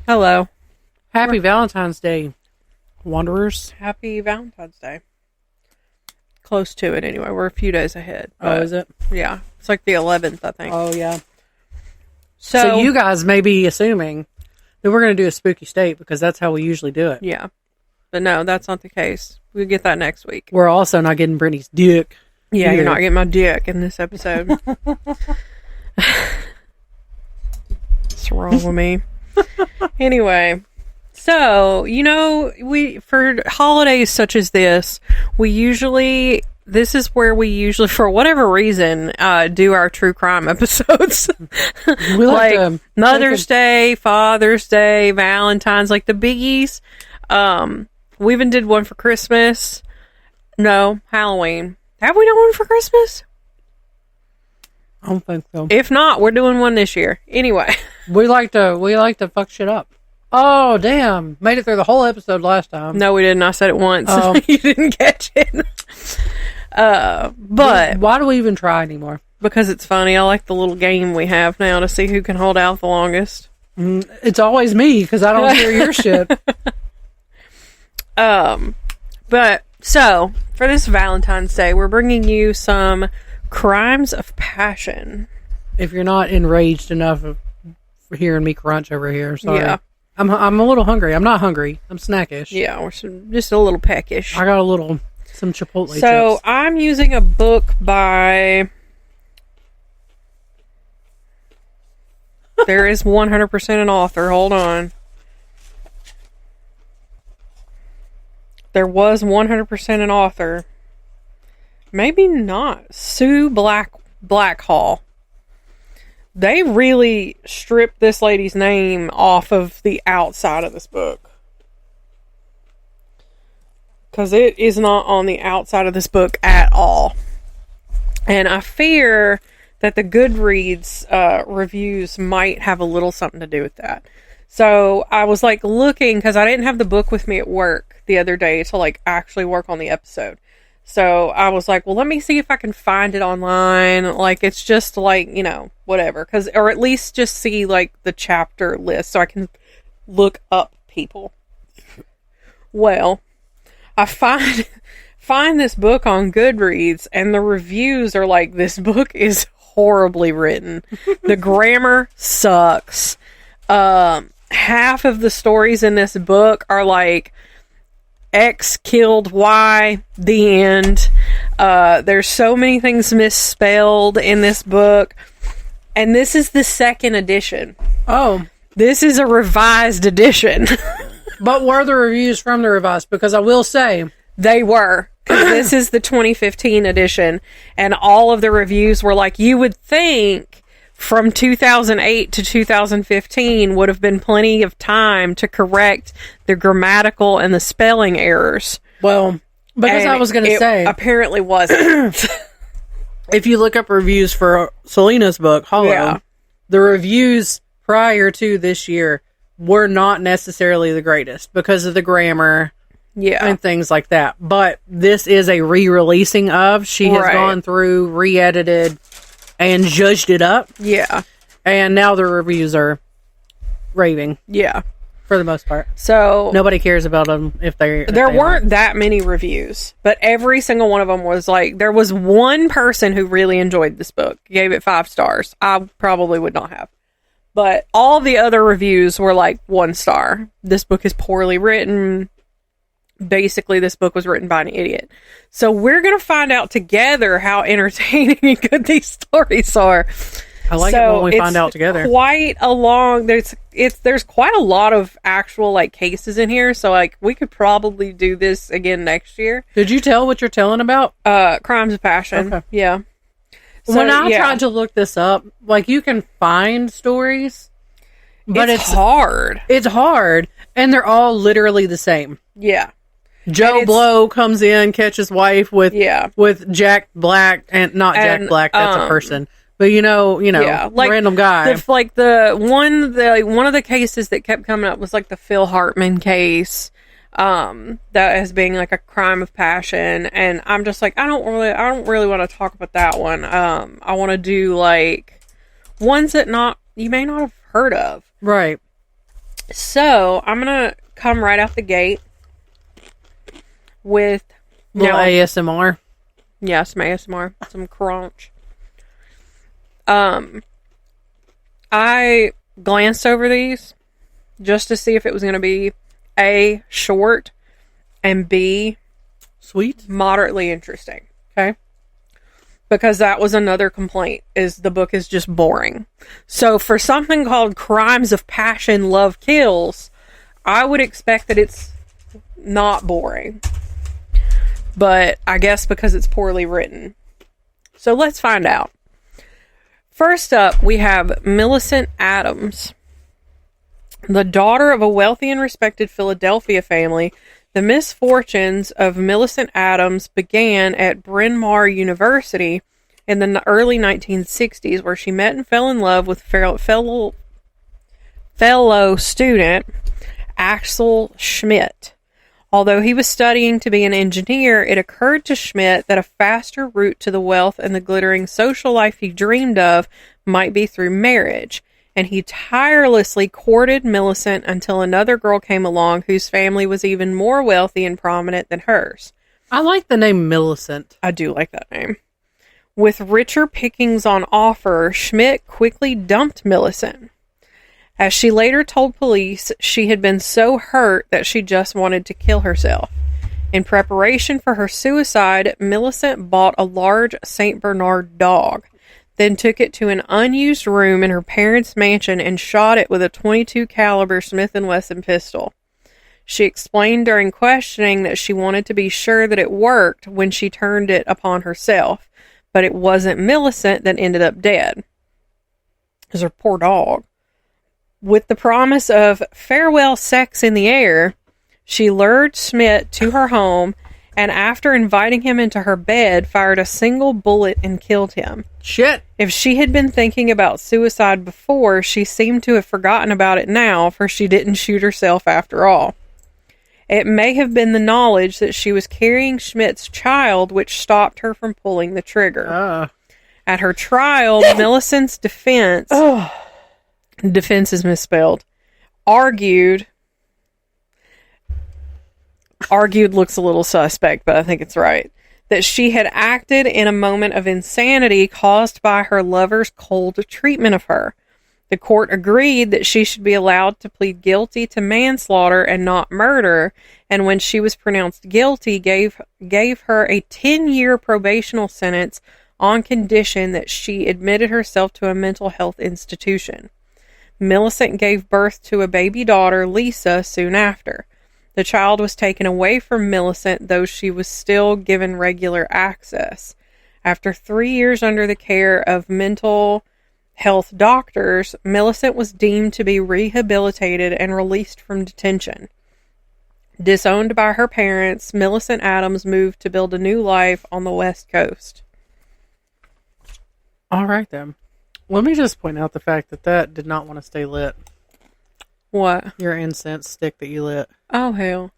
Hello. Happy Valentine's Day, Wanderers. Happy Valentine's Day. Close to it anyway. We're a few days ahead. Oh, is it? Yeah. It's like the 11th, I think. Oh, yeah. So you guys may be assuming that we're going to do a spooky state because that's how we usually do it. Yeah. But no, that's not the case. We'll get that next week. We're also not getting Brittany's dick. Yeah, either. you're not getting my dick in this episode. What's wrong with me? Anyway, so, for holidays such as this, this is where we usually, for whatever reason, do our true crime episodes. We like Mother's Day, Father's Day, Valentine's, like the biggies. We even did one for Christmas. No, Halloween. Have we done one for Christmas? I don't think so. If not, we're doing one this year. Anyway. We like to fuck shit up. Oh, damn. Made it through the whole episode last time. No, we didn't. I said it once. You didn't catch it. But why do we even try anymore? Because it's funny. I like the little game we have now to see who can hold out the longest. It's always me because I don't hear your shit. But so for this Valentine's Day, we're bringing you some crimes of passion. If you're not enraged enough for hearing me crunch over here, sorry. Yeah. I'm a little hungry. I'm not hungry. I'm snackish. Yeah, we're just a little peckish. I got some Chipotle chips. So I'm using a book by. There is 100% an author. Hold on. There was 100% an author. Maybe not. Sue Blackhall. They really stripped this lady's name off of the outside of this book. Because it is not on the outside of this book at all. And I fear that the Goodreads reviews might have a little something to do with that. So I was like looking, because I didn't have the book with me at work the other day to like actually work on the episode. So I was like, well, let me see if I can find it online. Like, it's just like, whatever. Or at least just see like the chapter list so I can look up people. Well, I find this book on Goodreads and the reviews are like, this book is horribly written. The grammar sucks. Half of the stories in this book are like, X killed Y, the end. There's so many things misspelled in this book. And this is the second edition. Oh. This is a revised edition. But were the reviews from the revised? Because I will say... They were. This is the 2015 edition. And all of the reviews were like, you would think... from 2008 to 2015 would have been plenty of time to correct the grammatical and the spelling errors. Well, because I was going to say... apparently wasn't. If you look up reviews for Selena's book, Holler, the reviews prior to this year were not necessarily the greatest because of the grammar and things like that. But this is a re-releasing of. She has gone through, re-edited... and judged it up. Yeah. And now the reviews are raving. Yeah. For the most part. So... nobody cares about them if they're... There weren't that many reviews. But every single one of them was like... There was one person who really enjoyed this book. Gave it 5 stars. I probably would not have. But all the other reviews were like 1 star. This book is poorly written. Basically, this book was written by an idiot. So we're going to find out together how entertaining and good these stories are. I like it when we find out together. There's quite a lot of actual like cases in here. So like we could probably do this again next year. Did you tell what you're telling about? Crimes of passion. Okay. Yeah. So, when I tried to look this up, like you can find stories, but it's hard. It's hard, and they're all literally the same. Yeah. Joe Blow comes in, catches wife with Jack Black, and not Jack Black, that's a person. But like random guy. One of the cases that kept coming up was like the Phil Hartman case, that as being like a crime of passion, and I'm just like, I don't really want to talk about that one. I want to do like ones that you may not have heard of. Right. So, I'm going to come right out the gate with... Little ASMR. Yeah, some ASMR. Some crunch. I glanced over these just to see if it was going to be A, short, and B, sweet, moderately interesting. Okay. Because that was another complaint, is the book is just boring. So for something called Crimes of Passion, Love Kills, I would expect that it's not boring. But I guess because it's poorly written. So let's find out. First up, we have Millicent Adams. The daughter of a wealthy and respected Philadelphia family, the misfortunes of Millicent Adams began at Bryn Mawr University in the early 1960s, where she met and fell in love with fellow student Axel Schmidt. Although he was studying to be an engineer, it occurred to Schmidt that a faster route to the wealth and the glittering social life he dreamed of might be through marriage, and he tirelessly courted Millicent until another girl came along whose family was even more wealthy and prominent than hers. I like the name Millicent. I do like that name. With richer pickings on offer, Schmidt quickly dumped Millicent. As she later told police, she had been so hurt that she just wanted to kill herself. In preparation for her suicide, Millicent bought a large St. Bernard dog, then took it to an unused room in her parents' mansion and shot it with a .22 caliber Smith & Wesson pistol. She explained during questioning that she wanted to be sure that it worked when she turned it upon herself, but it wasn't Millicent that ended up dead. It was her poor dog. With the promise of farewell sex in the air, she lured Schmidt to her home and after inviting him into her bed, fired a single bullet and killed him. Shit. If she had been thinking about suicide before, she seemed to have forgotten about it now, for she didn't shoot herself after all. It may have been the knowledge that she was carrying Schmidt's child which stopped her from pulling the trigger. At her trial, Millicent's defense... defense is misspelled. Argued looks a little suspect, but I think it's right. That she had acted in a moment of insanity caused by her lover's cold treatment of her. The court agreed that she should be allowed to plead guilty to manslaughter and not murder, and when she was pronounced guilty, gave her a 10-year probational sentence on condition that she admitted herself to a mental health institution. Millicent gave birth to a baby daughter, Lisa, soon after. The child was taken away from Millicent, though she was still given regular access. After 3 years under the care of mental health doctors, Millicent was deemed to be rehabilitated and released from detention. Disowned by her parents, Millicent Adams moved to build a new life on the West Coast. All right, then. Let me just point out the fact that did not want to stay lit. What? Your incense stick that you lit. Oh, hell.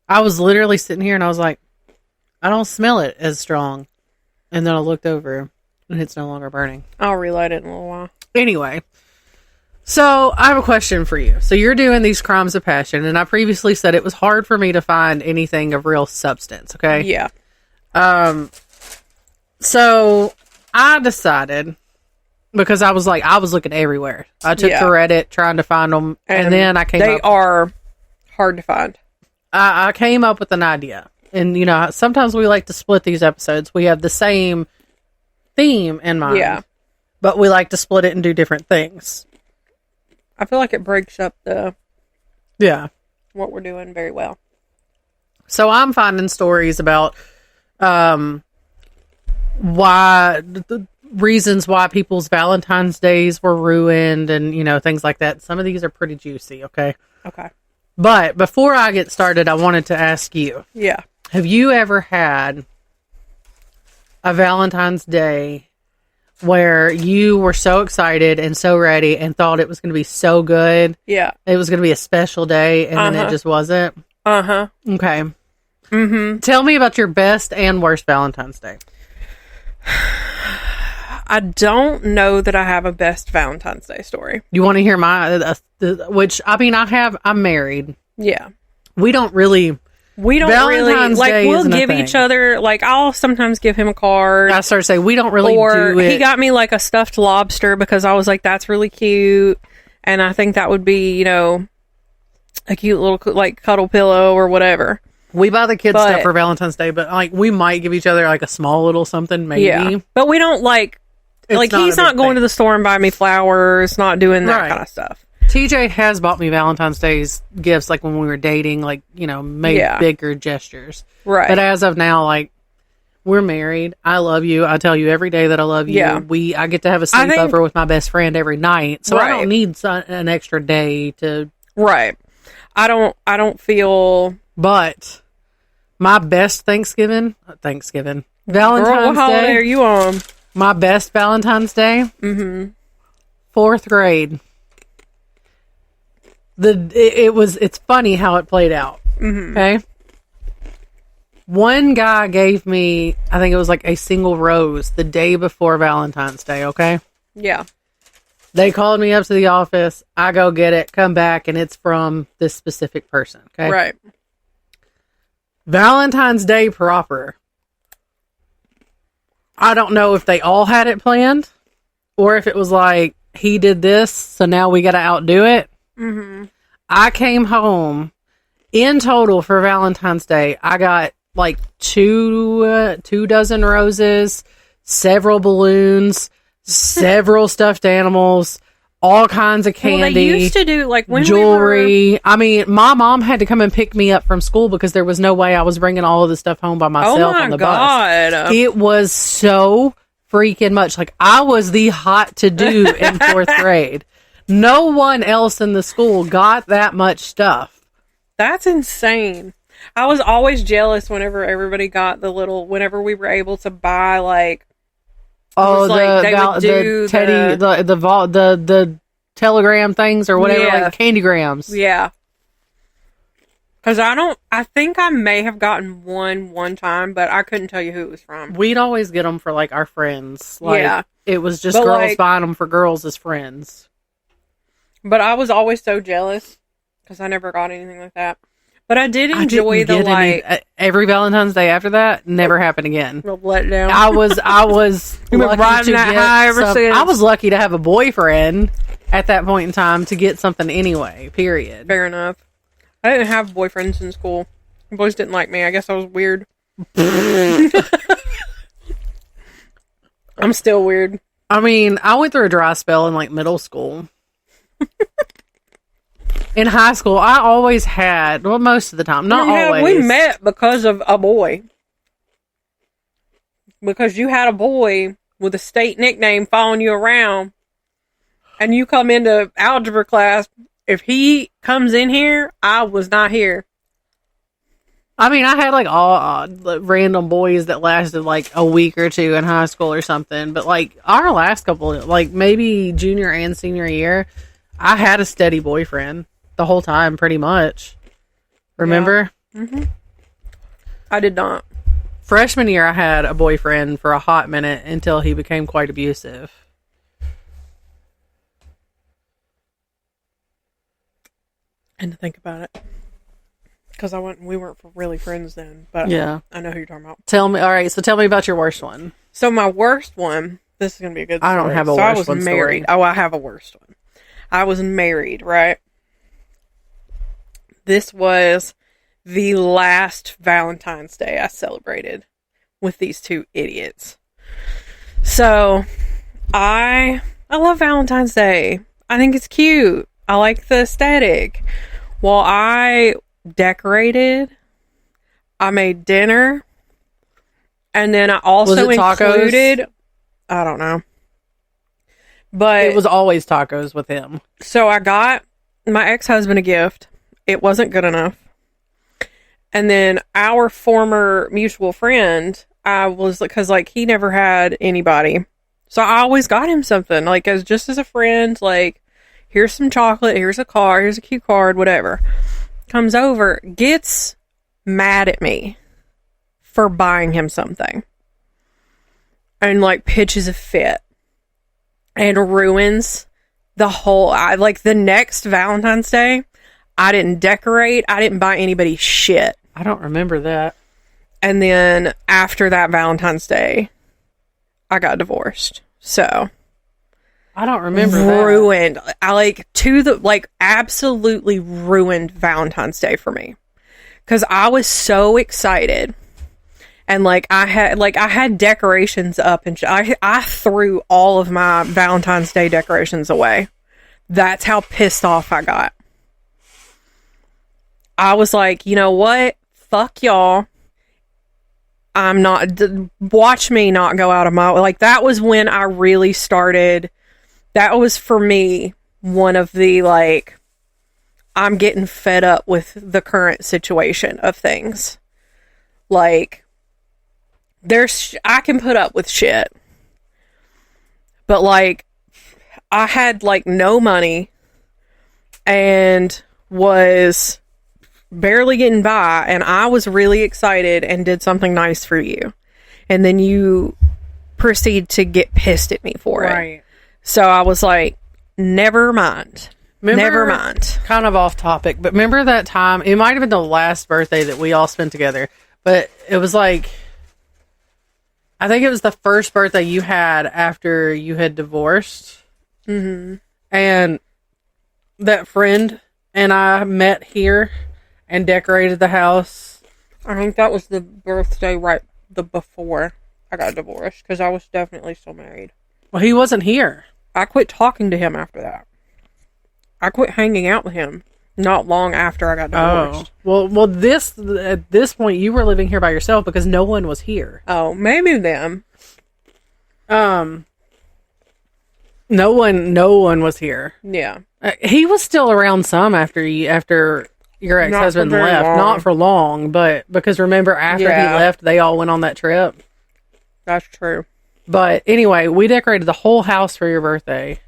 I was literally sitting here and I was like, I don't smell it as strong. And then I looked over and it's no longer burning. I'll relight it in a little while. Anyway, so I have a question for you. So you're doing these crimes of passion, and I previously said it was hard for me to find anything of real substance, okay? Yeah. So I decided... because I was looking everywhere. I took to Reddit trying to find them, and then I came up... They are hard to find. I came up with an idea. And, sometimes we like to split these episodes. We have the same theme in mind. Yeah. But we like to split it and do different things. I feel like it breaks up what we're doing very well. So I'm finding stories about reasons why people's Valentine's days were ruined and, things like that. Some of these are pretty juicy, okay? Okay. But before I get started, I wanted to ask you. Yeah. Have you ever had a Valentine's Day where you were so excited and so ready and thought it was going to be so good? Yeah. It was going to be a special day and then it just wasn't? Uh-huh. Okay. Mm-hmm. Tell me about your best and worst Valentine's Day. I don't know that I have a best Valentine's Day story. You want to hear my, which, I mean, I'm married. Yeah. We don't really, Valentine's Day we'll isn't a give thing. each other, like, I'll sometimes give him a card. I started saying, we don't really or do it. he got me, like, a stuffed lobster because I was like, that's really cute. And I think that would be, you know, a cute little, like, cuddle pillow or whatever. We buy the kids stuff for Valentine's Day, but, like, we might give each other, like, a small little something, maybe. Yeah. But we don't, like, he's not going to the store and buying me flowers, not doing that kind of stuff. TJ has bought me Valentine's Day's gifts, like, when we were dating, like, you know, made bigger gestures. Right. But as of now, like, we're married. I love you. I tell you every day that I love you. Yeah. I get to have a sleepover with my best friend every night, so I don't need an extra day to... Right. I don't feel... But my best Valentine's Girl, what Day. holiday are you on? My best Valentine's Day. 4th grade. It's funny how it played out. Okay. One guy gave me, I think it was like a single rose the day before Valentine's Day. Okay. Yeah. They called me up to the office. I go get it, come back, and it's from this specific person. Okay. Right. Valentine's Day proper. I don't know if they all had it planned or if it was like, he did this, so now we got to outdo it. I came home in total for Valentine's Day. I got like two dozen roses, several balloons, several stuffed animals, all kinds of candy. Well, they used to do like when jewelry. I mean, my mom had to come and pick me up from school because there was no way I was bringing all of the stuff home by myself on the bus. It was so freaking much. Like, I was the hot to do in 4th grade. No one else in the school got that much stuff. That's insane. I was always jealous whenever everybody got whenever we were able to buy, like, the telegram things or whatever, like candygrams. Yeah. Because I think I may have gotten one time, but I couldn't tell you who it was from. We'd always get them for, like, our friends. Like, it was just girls buying them for girls as friends. But I was always so jealous because I never got anything like that. But I did enjoy every Valentine's Day after that. Never happened again. Let down. I was lucky I was lucky to have a boyfriend at that point in time to get something anyway. Period. Fair enough. I didn't have boyfriends in school. Boys didn't like me. I guess I was weird. I'm still weird. I mean, I went through a dry spell in, like, middle school. In high school, I always had, well, most of the time, not always. We met because of a boy. Because you had a boy with a state nickname following you around, and you come into algebra class. If he comes in here, I was not here. I mean, I had, like, all random boys that lasted, like, a week or two in high school or something. But, like, our last couple, like, maybe junior and senior year, I had a steady boyfriend the whole time, pretty much. Remember? Yeah. I did not. Freshman year, I had a boyfriend for a hot minute until he became quite abusive. And to think about it. Because we weren't really friends then. But yeah. I know who you're talking about. Tell me about your worst one. So my worst one, this is going to be a good story. I don't have a worst one. I was married. Story. Oh, I have a worst one. I was married, right? This was the last Valentine's Day I celebrated with these two idiots. So, I love Valentine's Day. I think it's cute. I like the aesthetic. Well, I decorated. I made dinner. And then I also included... I don't know. But it was always tacos with him. So I got my ex-husband a gift. It wasn't good enough. And then our former mutual friend, because like he never had anybody. So I always got him something, like as a friend, like here's some chocolate, here's a card, here's a cute card, whatever. Comes over, gets mad at me for buying him something. And like pitches a fit. and ruins the whole, like the next Valentine's Day, I didn't decorate. I didn't buy anybody shit. I don't remember that. And then after that Valentine's Day, I got divorced. So I don't remember ruined. That. I absolutely ruined Valentine's Day for me. Cause I was so excited. And like I had decorations up and I threw all of my Valentine's Day decorations away. That's how pissed off I got. I was like, you know what? Fuck y'all. I'm not, watch me not go out of my, like, that was when I really started, that was for me, one of the, like, I'm getting fed up with the current situation of things. Like, I can put up with shit. But, like, I had, like, no money and was barely getting by, and I was really excited and did something nice for you, and then you proceed to get pissed at me for it. So I was like, never mind. Never mind. Kind of off topic, but remember that time, it might have been the last birthday that we all spent together, but it was like, I think it was the first birthday you had after you had divorced. Mm-hmm. And that friend and I met here and decorated the house. I think that was the birthday before I got divorced, because I was definitely still married. Well, he wasn't here. I quit talking to him after that. I quit hanging out with him not long after I got divorced. Oh. Well, at this point, you were living here by yourself because no one was here. Oh, maybe them. No one was here. Yeah. He was still around some after your ex-husband left. Not for long, but because remember, after he left, they all went on that trip. That's true. But anyway, we decorated the whole house for your birthday.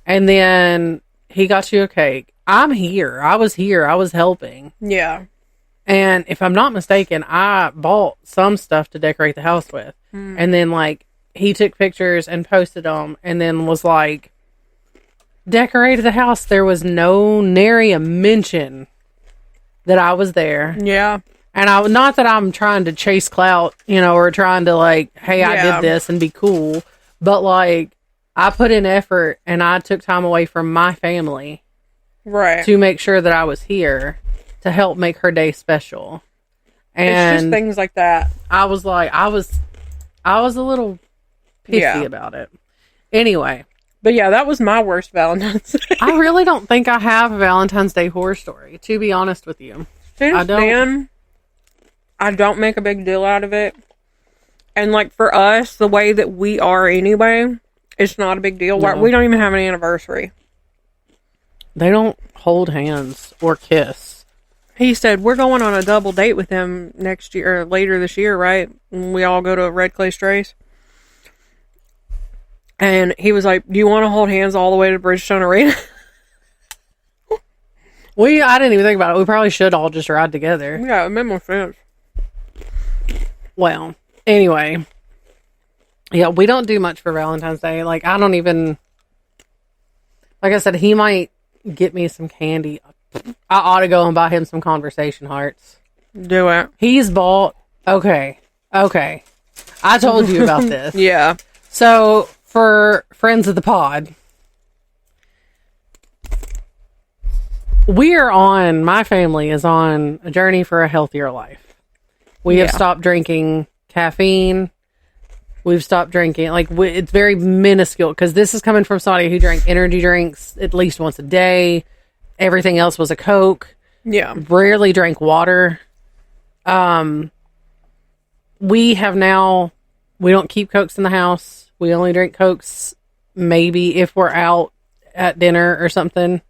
And then he got you a cake. I'm here. I was here. I was helping. Yeah. And if I'm not mistaken, I bought some stuff to decorate the house with. And then, like, he took pictures and posted them and then was like, decorated the house. There was nary a mention that I was there. Yeah. And not that I'm trying to chase clout, or trying to like, hey, I did this and be cool. But like, I put in effort and I took time away from my family. Right. To make sure that I was here to help make her day special. And it's just things like that. I was like, I was a little pissy about it. Anyway. But yeah, that was my worst Valentine's Day. I really don't think I have a Valentine's Day horror story, to be honest with you. Since then, I don't make a big deal out of it. And like for us, the way that we are anyway, it's not a big deal. No. We don't even have an anniversary. They don't hold hands or kiss. He said, we're going on a double date with him next year, or later this year, right? And we all go to Red Clay Strays. And he was like, do you want to hold hands all the way to Bridgestone Arena? I didn't even think about it. We probably should all just ride together. Yeah, it made more sense. Well, anyway. Yeah, we don't do much for Valentine's Day. Like, I don't even... Like I said, he might get me some candy. I ought to go and buy him some conversation hearts. Do it. He's bought... Okay. I told you about this. Yeah. So, for friends of the pod, my family is on a journey for a healthier life. We have stopped drinking caffeine. We've stopped drinking, it's very minuscule, because this is coming from somebody who drank energy drinks at least once a day. Everything else was a Coke. Yeah. Rarely drank water. We don't keep Cokes in the house. We only drink Cokes maybe if we're out at dinner or something.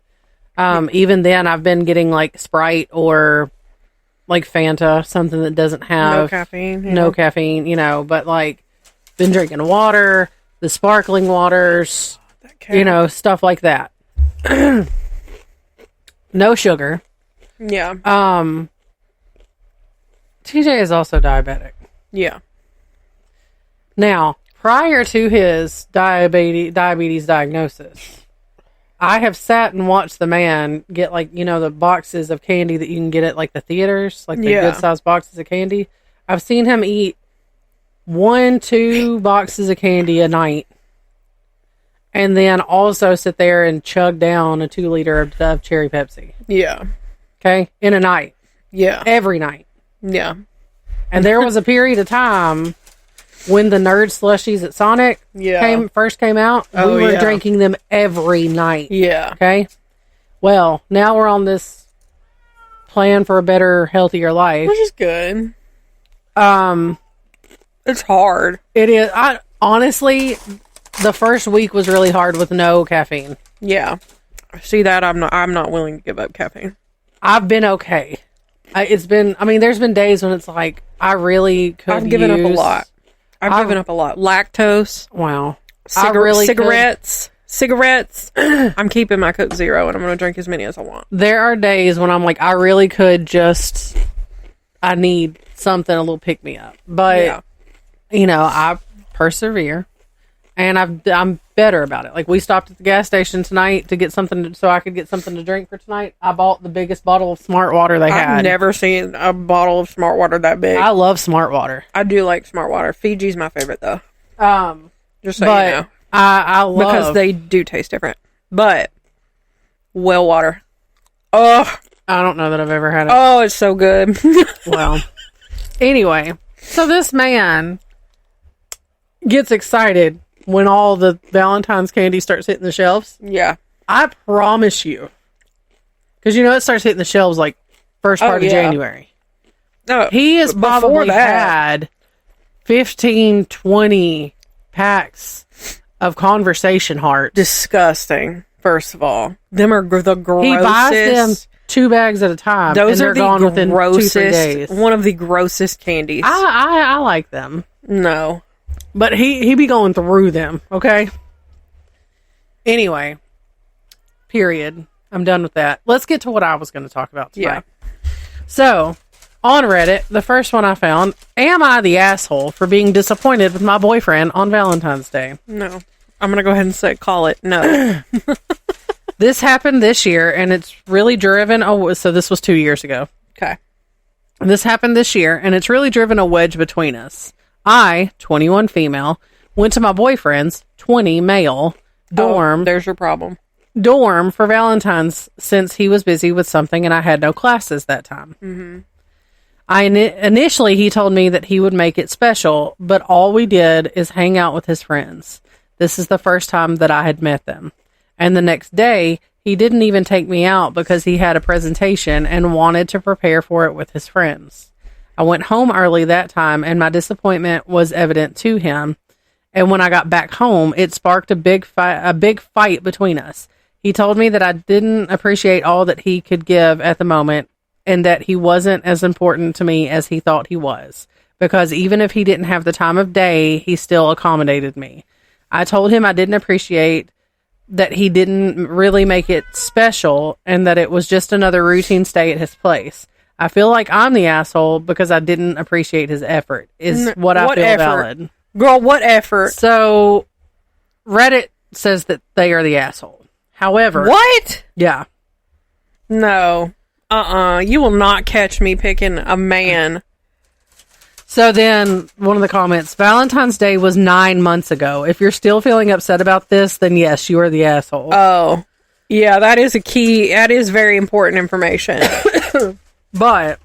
Even then, I've been getting like Sprite or like Fanta, something that doesn't have no caffeine. Yeah. No caffeine, but like been drinking water, the sparkling waters, stuff like that. No sugar. Yeah. TJ is also diabetic. Yeah. Now, prior to his diabetes diagnosis, I have sat and watched the man get, like, you know, the boxes of candy that you can get at, like, the theaters, like the good sized boxes of candy. I've seen him eat 1-2 boxes of candy a night, and then also sit there and chug down a 2-liter of cherry Pepsi. Yeah. Okay? In a night. Yeah. Every night. Yeah. And there was a period of time when the Nerd Slushies at Sonic first came out. We were drinking them every night. Yeah. Okay? Well, now we're on this plan for a better, healthier life. Which is good. It's hard. It is. Honestly, the first week was really hard with no caffeine. Yeah. See that? I'm not willing to give up caffeine. I've been okay. There's been days when it's like, I really could I've given up a lot. I've given up a lot. Lactose. Wow. Cigarettes. I'm keeping my Coke Zero, and I'm going to drink as many as I want. There are days when I'm like, I really could just, I need something, a little pick me up. But, you know, I persevere, and I'm better about it. Like, we stopped at the gas station tonight to get something, so I could get something to drink for tonight. I bought the biggest bottle of Smart Water they had. I've never seen a bottle of Smart Water that big. I love Smart Water. I do like Smart Water. Fiji's my favorite, though. Just so you know. I love... Because they do taste different. But, well water. Oh. I don't know that I've ever had it. Oh, it's so good. Well, anyway. So this man gets excited when all the Valentine's candy starts hitting the shelves. Yeah. I promise you. Because, you know, it starts hitting the shelves like first part of January. No, he has probably had 15, 20 packs of Conversation Hearts. Disgusting, first of all. Them are the grossest. He buys them 2 bags at a time. Those and are they're gone within grossest, 2-3 days. One of the grossest candies. I like them. No. But he be going through them, okay? Anyway. Period. I'm done with that. Let's get to what I was going to talk about tonight. Yeah. So, on Reddit, the first one I found, am I the asshole for being disappointed with my boyfriend on Valentine's Day? No. I'm going to go ahead and call it no. This happened this year, and it's really driven... Oh, so this was 2 years ago. Okay. This happened this year, and it's really driven a wedge between us. I, 21 female, went to my boyfriend's, 20 male, dorm. Oh, there's your problem. Dorm for Valentine's since he was busy with something and I had no classes that time. Mm-hmm. Initially, he told me that he would make it special, but all we did is hang out with his friends. This is the first time that I had met them. And the next day, he didn't even take me out because he had a presentation and wanted to prepare for it with his friends. I went home early that time, and my disappointment was evident to him. And when I got back home, it sparked a big fight between us. He told me that I didn't appreciate all that he could give at the moment, and that he wasn't as important to me as he thought he was. Because even if he didn't have the time of day, he still accommodated me. I told him I didn't appreciate that he didn't really make it special, and that it was just another routine stay at his place. I feel like I'm the asshole because I didn't appreciate his effort, is what I feel valid. Girl, what effort? So, Reddit says that they are the asshole. However... What? Yeah. No. You will not catch me picking a man. So then, one of the comments, Valentine's Day was 9 months ago. If you're still feeling upset about this, then yes, you are the asshole. Oh. Yeah, that is a key. That is very important information. But,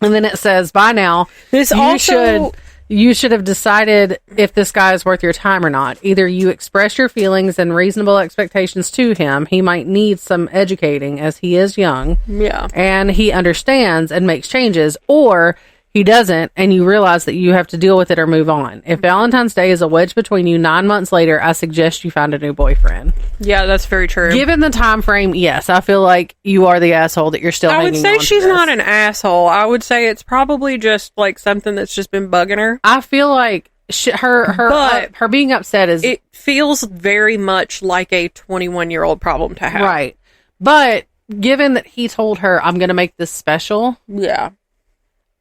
and then it says, by now, you should have decided if this guy is worth your time or not. Either you express your feelings and reasonable expectations to him. He might need some educating as he is young. Yeah. And he understands and makes changes, or he doesn't, and you realize that you have to deal with it or move on. If Valentine's Day is a wedge between you 9 months later, I suggest you find a new boyfriend. Yeah, that's very true. Given the time frame, yes, I feel like you are the asshole that you're still hanging on to this. I would say she's not an asshole. I would say it's probably just like something that's just been bugging her. I feel like her being upset is... It feels very much like a 21-year-old problem to have. Right. But given that he told her, I'm going to make this special... Yeah.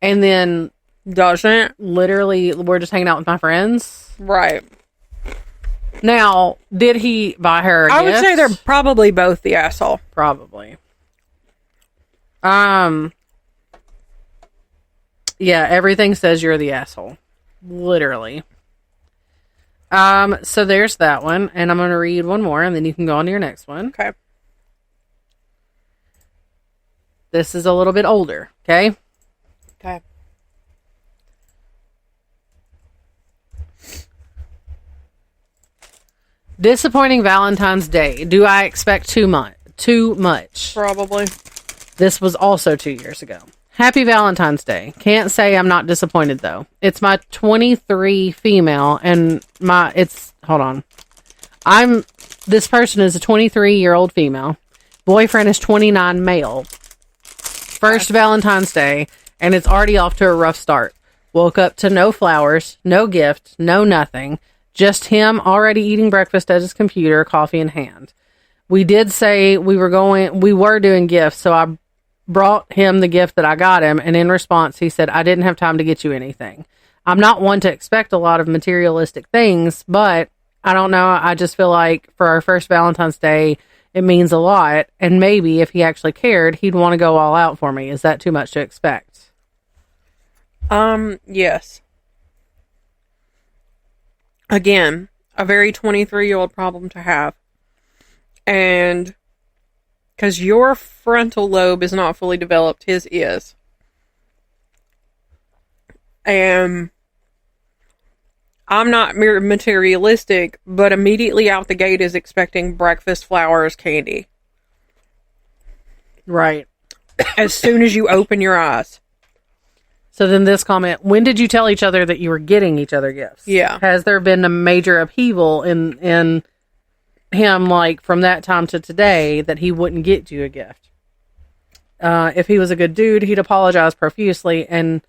And then Doesn't. Literally, we're just hanging out with my friends. Right. Now, did he buy her a gift? I would say they're probably both the asshole. Probably. Yeah, everything says you're the asshole. Literally. So there's that one, and I'm going to read one more, and then you can go on to your next one. Okay. This is a little bit older, okay? Okay. Disappointing Valentine's Day. Do I expect too much? Probably. This was also 2 years ago. Happy Valentine's Day. Can't say I'm not disappointed, though. It's my 23 female, and hold on. This person is a 23-year-old female. Boyfriend is 29 male. First Valentine's Day, and it's already off to a rough start. Woke up to no flowers, no gift, no nothing. Just him already eating breakfast at his computer, coffee in hand. We did say we were doing gifts, so I brought him the gift that I got him, and in response, he said, I didn't have time to get you anything. I'm not one to expect a lot of materialistic things, but I don't know. I just feel like for our first Valentine's Day, it means a lot, and maybe if he actually cared, he'd want to go all out for me. Is that too much to expect? Yes. Again, a very 23-year-old problem to have. And because your frontal lobe is not fully developed, his is. And I'm not materialistic, but immediately out the gate is expecting breakfast, flowers, candy. Right. As soon as you open your eyes. So then this comment, when did you tell each other that you were getting each other gifts? Yeah. Has there been a major upheaval in him, like, from that time to today that he wouldn't get you a gift? If he was a good dude, he'd apologize profusely and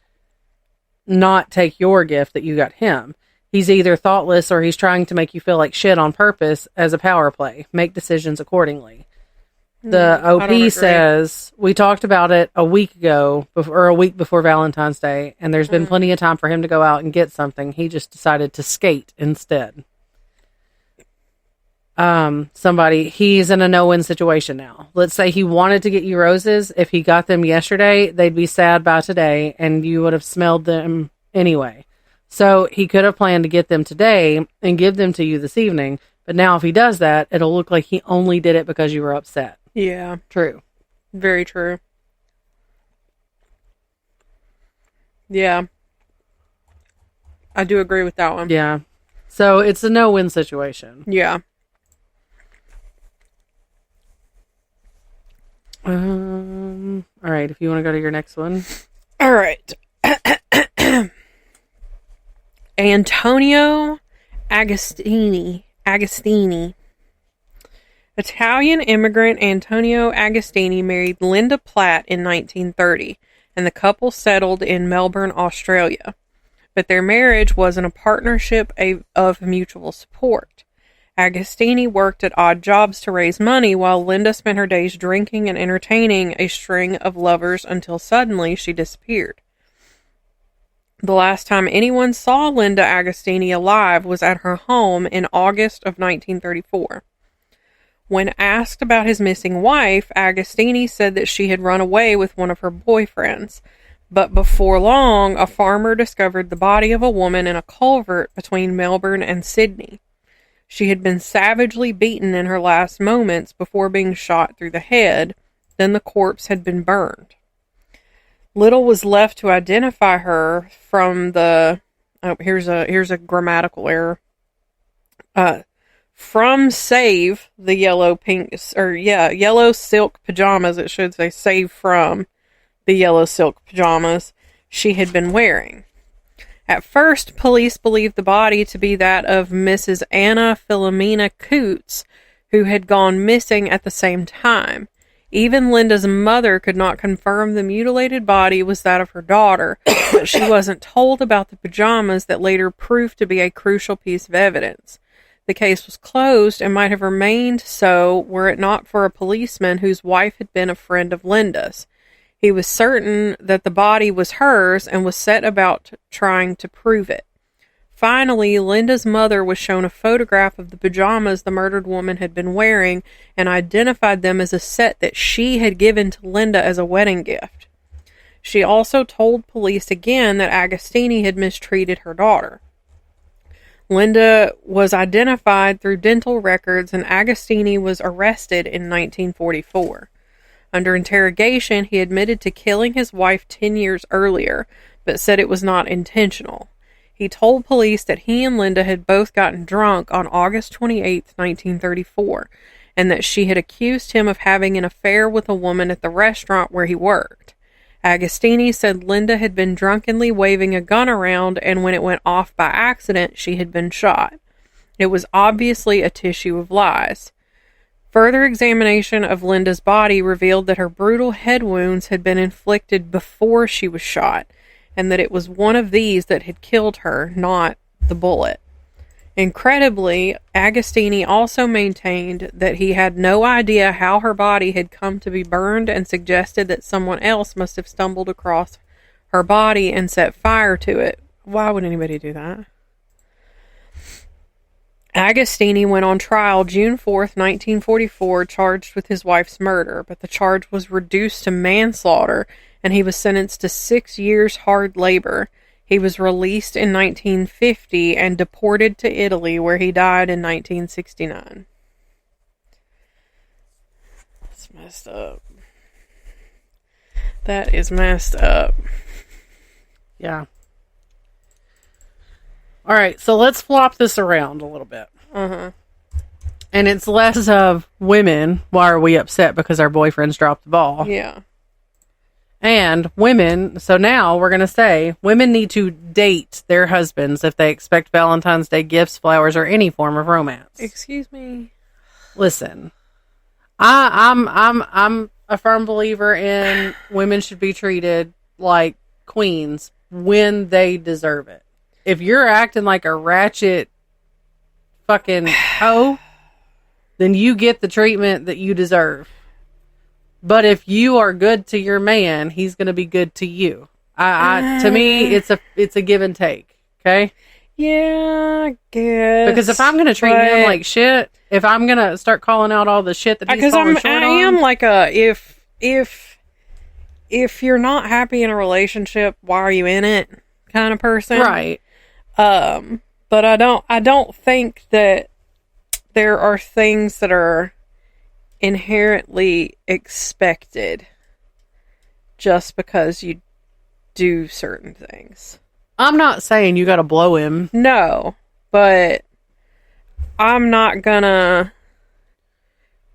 not take your gift that you got him. He's either thoughtless or he's trying to make you feel like shit on purpose as a power play. Make decisions accordingly. The OP says, we talked about it a week ago, or a week before Valentine's Day, and there's been plenty of time for him to go out and get something. He just decided to skate instead. He's in a no-win situation now. Let's say he wanted to get you roses. If he got them yesterday, they'd be sad by today, and you would have smelled them anyway. So he could have planned to get them today and give them to you this evening, but now if he does that, it'll look like he only did it because you were upset. Yeah. True. Very true. Yeah. I do agree with that one. Yeah. So it's a no-win situation. Yeah. All right. If you want to go to your next one. All right. Antonio Agostini. Italian immigrant Antonio Agostini married Linda Platt in 1930, and the couple settled in Melbourne, Australia. But their marriage wasn't a partnership of mutual support. Agostini worked at odd jobs to raise money, while Linda spent her days drinking and entertaining a string of lovers until suddenly she disappeared. The last time anyone saw Linda Agostini alive was at her home in August of 1934. When asked about his missing wife, Agostini said that she had run away with one of her boyfriends. But before long, a farmer discovered the body of a woman in a culvert between Melbourne and Sydney. She had been savagely beaten in her last moments before being shot through the head. Then the corpse had been burned. Little was left to identify her from the... Oh, here's a grammatical error. From save the yellow silk pajamas, it should say save from the yellow silk pajamas she had been wearing. At first, police believed the body to be that of Mrs. Anna Philomena Coots, who had gone missing at the same time. Even Linda's mother could not confirm the mutilated body was that of her daughter, but she wasn't told about the pajamas that later proved to be a crucial piece of evidence. The case was closed and might have remained so were it not for a policeman whose wife had been a friend of Linda's. He was certain that the body was hers and was set about trying to prove it. Finally, Linda's mother was shown a photograph of the pajamas the murdered woman had been wearing and identified them as a set that she had given to Linda as a wedding gift. She also told police again that Agostini had mistreated her daughter. Linda was identified through dental records, and Agostini was arrested in 1944. Under interrogation, he admitted to killing his wife 10 years earlier, but said it was not intentional. He told police that he and Linda had both gotten drunk on August 28, 1934, and that she had accused him of having an affair with a woman at the restaurant where he worked. Agostini said Linda had been drunkenly waving a gun around, and when it went off by accident, she had been shot. It was obviously a tissue of lies. Further examination of Linda's body revealed that her brutal head wounds had been inflicted before she was shot, and that it was one of these that had killed her, not the bullet. Incredibly, Agostini also maintained that he had no idea how her body had come to be burned and suggested that someone else must have stumbled across her body and set fire to it. Why would anybody do that? Agostini went on trial June 4th, 1944, charged with his wife's murder, but the charge was reduced to manslaughter, and he was sentenced to 6 years hard labor. He was released in 1950 and deported to Italy, where he died in 1969. That's messed up. That is messed up. Yeah. All right, so let's flop this around a little bit. Uh-huh. And it's less of women, why are we upset because our boyfriends dropped the ball? Yeah. And women, so now we're going to say women need to date their husbands if they expect Valentine's Day gifts, flowers, or any form of romance. Excuse me. Listen, I'm a firm believer in women should be treated like queens when they deserve it. If you're acting like a ratchet fucking hoe, then you get the treatment that you deserve. But if you are good to your man, he's going to be good to you. To me, it's a give and take. Okay. Yeah, I guess. Because if I'm going to treat him like shit, if I'm going to start calling out all the shit that he's falling short on, I am like if you're not happy in a relationship, why are you in it? Kind of person, right? But I don't think that there are things that are inherently expected just because you do certain things. I'm not saying you got to blow him. No, but I'm not gonna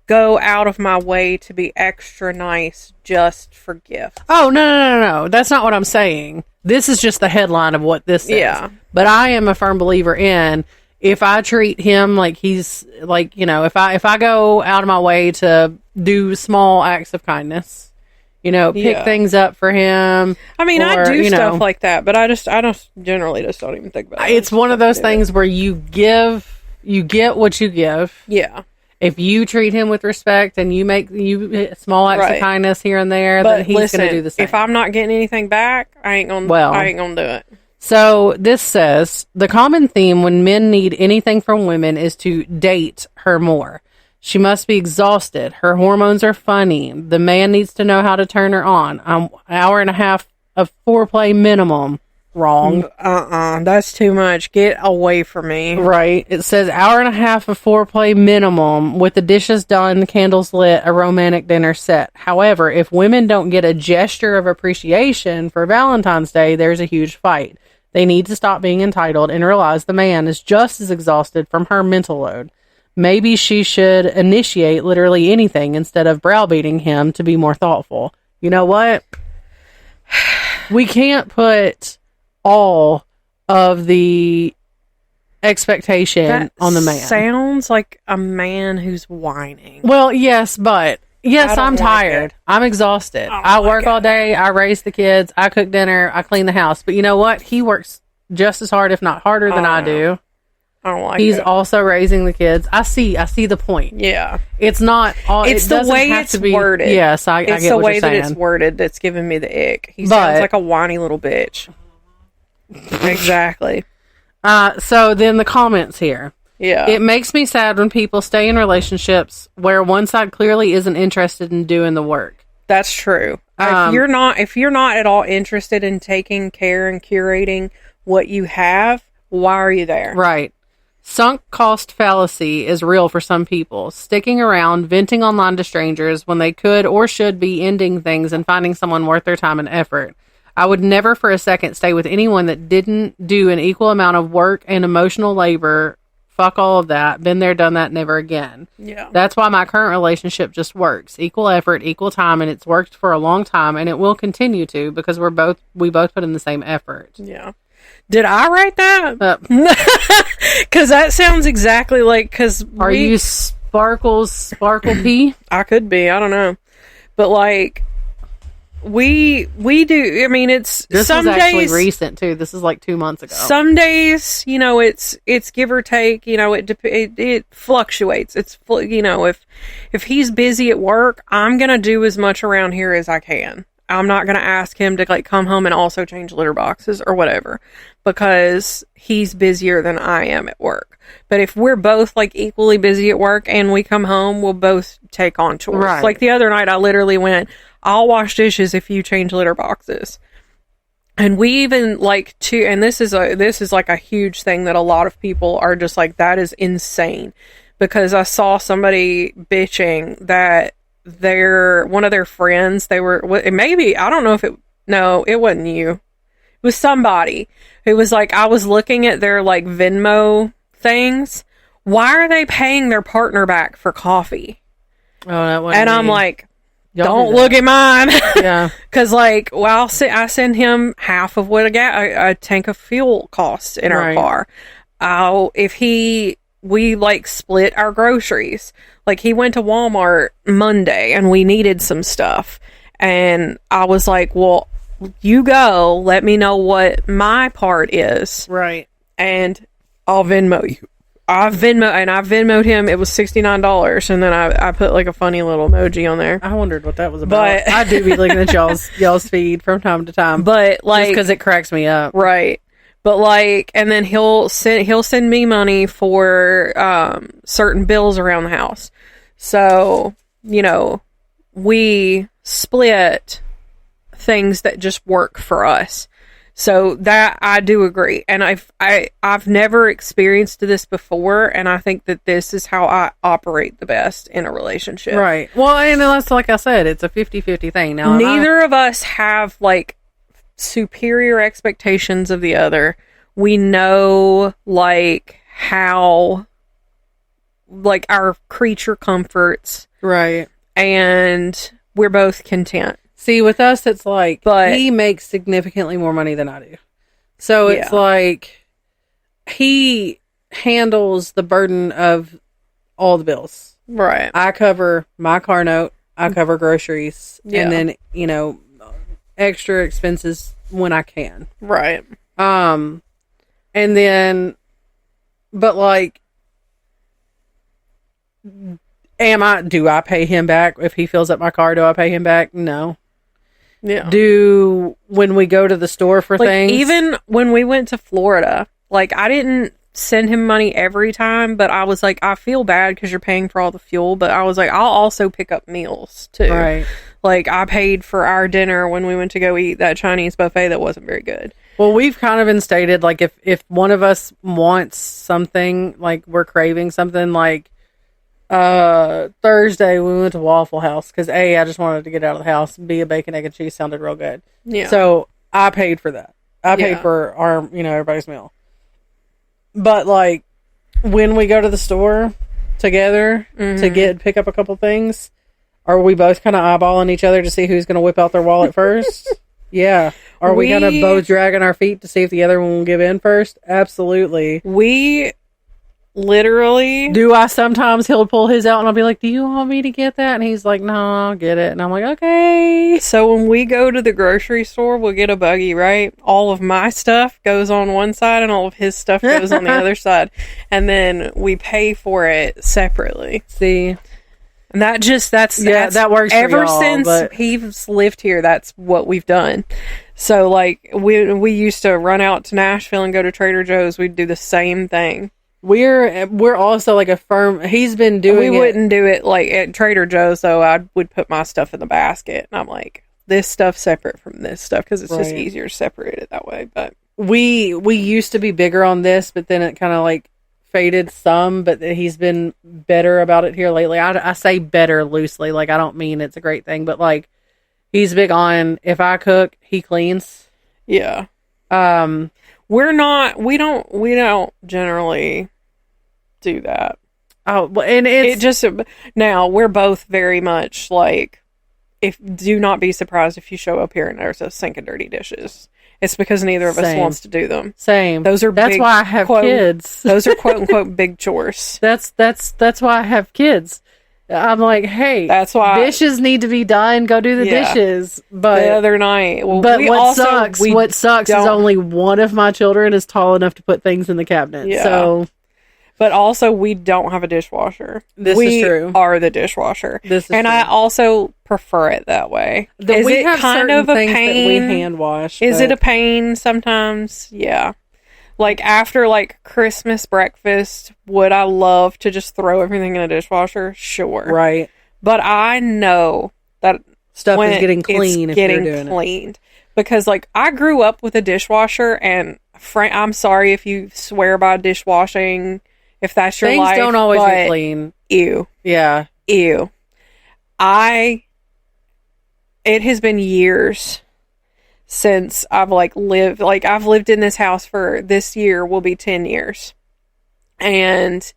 go out of my way to be extra nice just for gifts. Oh, no. That's not what I'm saying. This is just the headline of what this is. Yeah. But I am a firm believer in, if I treat him like he's, like, you know, if I go out of my way to do small acts of kindness, you know, pick things up for him. I mean, I do stuff like that, but I don't generally just don't even think about it. It's one of those things where you get what you give. Yeah. If you treat him with respect and you make small acts of kindness here and there, then he's going to do the same. If I'm not getting anything back, I ain't gonna do it. So this says, the common theme when men need anything from women is to date her more. She must be exhausted. Her hormones are funny. The man needs to know how to turn her on. An hour and a half of foreplay minimum. Wrong. That's too much. Get away from me. Right. It says hour and a half of foreplay minimum with the dishes done, candles lit, a romantic dinner set. However, if women don't get a gesture of appreciation for Valentine's Day, there's a huge fight. They need to stop being entitled and realize the man is just as exhausted from her mental load. Maybe she should initiate literally anything instead of browbeating him to be more thoughtful. You know what? We can't put all of the expectation on the man. Sounds like a man who's whining. Well, yes, but I'm tired. I'm exhausted. I work all day. I raise the kids. I cook dinner. I clean the house. But you know what? He works just as hard, if not harder, than I do. I don't like He's it. also raising the kids. I see the point. Yeah. It's not all, it's it the doesn't way have it's to be, worded. Yes, I it's get the what way you're that saying. it's worded that's giving me the ick. He But- sounds like a whiny little bitch. Exactly. So then the comments here. Yeah. It makes me sad when people stay in relationships where one side clearly isn't interested in doing the work. That's true. If you're not at all interested in taking care and curating what you have, why are you there? Right. Sunk cost fallacy is real for some people. Sticking around, venting online to strangers when they could or should be ending things and finding someone worth their time and effort. I would never for a second stay with anyone that didn't do an equal amount of work and emotional labor. Fuck all of that. Been there, done that, never again. Yeah. That's why my current relationship just works. Equal effort, equal time, and it's worked for a long time, and it will continue to because we both put in the same effort. Yeah. Did I write that? Because that sounds exactly like... Are you Sparkle P? I could be. I don't know. But, like... We do. I mean, it's this some was actually days, recent too. This is like 2 months ago. Some days, you know, it's give or take. You know, it fluctuates. It's you know, if he's busy at work, I'm gonna do as much around here as I can. I'm not gonna ask him to like come home and also change litter boxes or whatever because he's busier than I am at work. But if we're both like equally busy at work and we come home, we'll both take on chores. Right. Like the other night, I literally went, I'll wash dishes if you change litter boxes. And we even like to, and this is like a huge thing that a lot of people are just like, that is insane. Because I saw somebody bitching that one of their friends, they were, maybe, I don't know if it wasn't you. It was somebody who was like, I was looking at their like Venmo things. Why are they paying their partner back for coffee? Oh, that wasn't And me. I'm like, Y'all don't look at mine. Yeah. Because, like, well, I send him half of what a tank of fuel costs in our car. We, like, split our groceries. Like, he went to Walmart Monday, and we needed some stuff. And I was like, well, you go. Let me know what my part is. Right. And I'll Venmo you. I Venmo'd him. It was $69, and then I put like a funny little emoji on there. I wondered what that was about. But I do be looking at y'all's feed from time to time. But like, because it cracks me up, right? But like, and then he'll send me money for certain bills around the house. So you know, we split things that just work for us. So that I do agree, and I've never experienced this before, and I think that this is how I operate the best in a relationship. Right. Well, and that's like I said, it's a 50-50 thing. Now, neither of us have like superior expectations of the other. We know like how like our creature comforts, right, and we're both content. See, with us, it's like, he makes significantly more money than I do. So it's like, he handles the burden of all the bills. Right. I cover my car note, I cover groceries, and then, you know, extra expenses when I can. Right. And then, but like, do I pay him back? If he fills up my car, do I pay him back? No. Yeah. When we go to the store for like, things, even when we went to Florida, like I didn't send him money every time, but I was like, I feel bad because you're paying for all the fuel, but I was like, I'll also pick up meals too. Right. Like I paid for our dinner when we went to go eat that Chinese buffet that wasn't very good. Well, we've kind of instated like if one of us wants something, like we're craving something, like Thursday we went to Waffle House because I just wanted to get out of the house. A bacon, egg, and cheese sounded real good. Yeah. So I paid for that. I paid for our, everybody's meal. But like when we go to the store together to pick up a couple things, are we both kind of eyeballing each other to see who's going to whip out their wallet first? Yeah. Are we going to both dragging our feet to see if the other one will give in first? Absolutely. literally. Do I sometimes he'll pull his out and I'll be like, do you want me to get that? And he's like, no, I'll get it. And I'm like, okay. So when we go to the grocery store, we'll get a buggy, right? All of my stuff goes on one side and all of his stuff goes on the other side. And then we pay for it separately. See? And that works ever since he's lived here. That's what we've done. So like we used to run out to Nashville and go to Trader Joe's. We'd do the same thing. We're also like a firm. He's been doing. We wouldn't do it like at Trader Joe's though. I would put my stuff in the basket, and I'm like, this stuff separate from this stuff because it's just easier to separate it that way. But we used to be bigger on this, but then it kind of like faded some. But he's been better about it here lately. I say better loosely, like I don't mean it's a great thing, but like he's big on if I cook, he cleans. Yeah. We don't generally do that. Oh, and it just, now we're both very much like, do not be surprised if you show up here and there's a sink of dirty dishes. It's because neither of us wants to do them. Same. That's why I have kids. Those are quote unquote big chores. That's why I have kids. I'm like, hey, that's why dishes need to be done. Go do the dishes. But the other night, what sucks is only one of my children is tall enough to put things in the cabinet. Yeah. So, but also we don't have a dishwasher. This is true. We are the dishwasher. I also prefer it that way. Is we it have kind of a things pain? That we hand wash. Is it a pain sometimes? Yeah. Like, after, like, Christmas breakfast, would I love to just throw everything in a dishwasher? Sure. Right. But I know that stuff is getting clean if you're doing cleaned. Because, like, I grew up with a dishwasher, and I'm sorry if you swear by dishwashing, if that's your life. Things don't always get clean. Ew. Yeah. Ew. It has been years since I've lived in this house for this year will be 10 years. And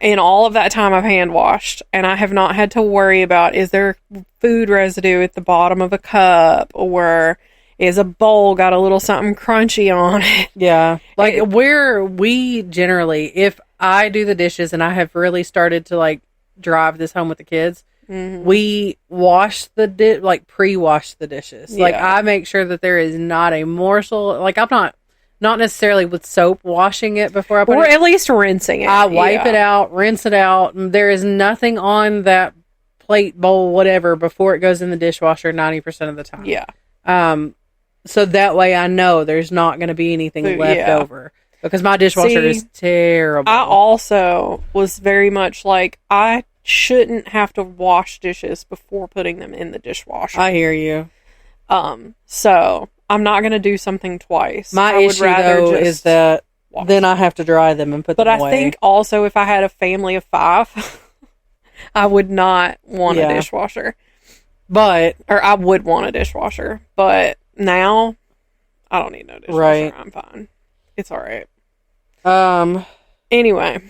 in all of that time I've hand washed and I have not had to worry about, is there food residue at the bottom of a cup, or is a bowl got a little something crunchy on it? Yeah. Like we generally, if I do the dishes and I have really started to like drive this home with the kids, we wash pre-wash the dishes. Yeah. Like I make sure that there is not a morsel. Like I'm not necessarily with soap washing it before I put it. Or at least rinsing it. I wipe it out, rinse it out. And there is nothing on that plate, bowl, whatever before it goes in the dishwasher 90% of the time. Yeah. So that way I know there's not going to be anything left over. Because my dishwasher is terrible. I also was very much like, I shouldn't have to wash dishes before putting them in the dishwasher. I hear you. So I'm not going to do something twice. My issue though is that then I have to dry them and put them away. But I think also if I had a family of 5, I would not want a dishwasher. Or I would want a dishwasher. But now I don't need no dishwasher. Right. I'm fine. It's all right. Anyway.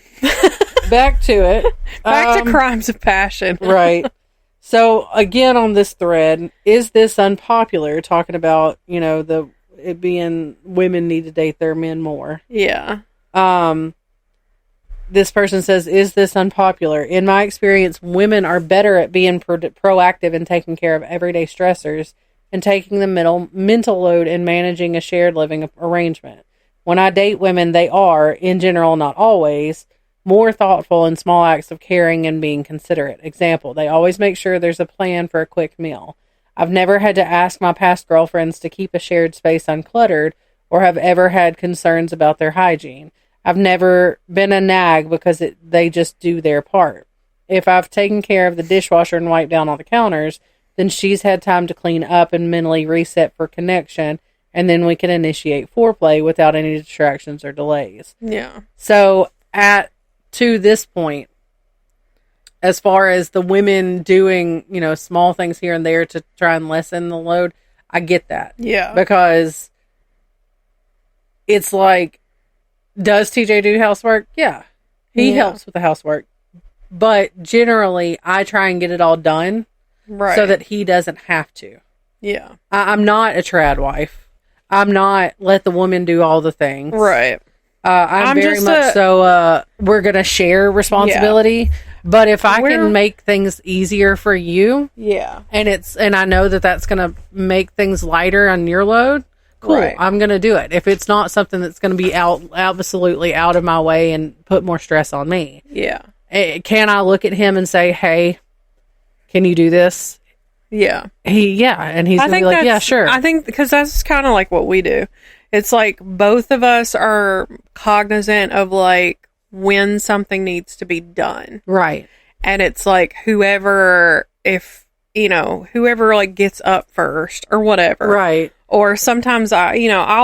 Back to it. Back to crimes of passion. Right. So, again, on this thread, is this unpopular? Talking about, it being women need to date their men more. Yeah. This person says, is this unpopular? In my experience, women are better at being proactive and taking care of everyday stressors and taking the mental load and managing a shared living arrangement. When I date women, they are, in general, not always, more thoughtful in small acts of caring and being considerate. Example, they always make sure there's a plan for a quick meal. I've never had to ask my past girlfriends to keep a shared space uncluttered or have ever had concerns about their hygiene. I've never been a nag because they just do their part. If I've taken care of the dishwasher and wiped down all the counters, then she's had time to clean up and mentally reset for connection, and then we can initiate foreplay without any distractions or delays. Yeah. So, to this point, as far as the women doing, small things here and there to try and lessen the load, I get that. Yeah. Because it's like, does TJ do housework? Yeah. He helps with the housework. But generally, I try and get it all done so that he doesn't have to. Yeah. I'm not a trad wife. I'm not let the woman do all the things. Right. I'm very much so. We're gonna share responsibility, but if I can make things easier for you, and I know that that's gonna make things lighter on your load. Cool, right. I'm gonna do it. If it's not something that's gonna be absolutely out of my way and put more stress on me, can I look at him and say, "Hey, can you do this?" And he's gonna be like, "Yeah, sure." I think because that's kind of like what we do. It's like both of us are cognizant of like when something needs to be done. Right. And it's like whoever like gets up first or whatever. Right. Or sometimes I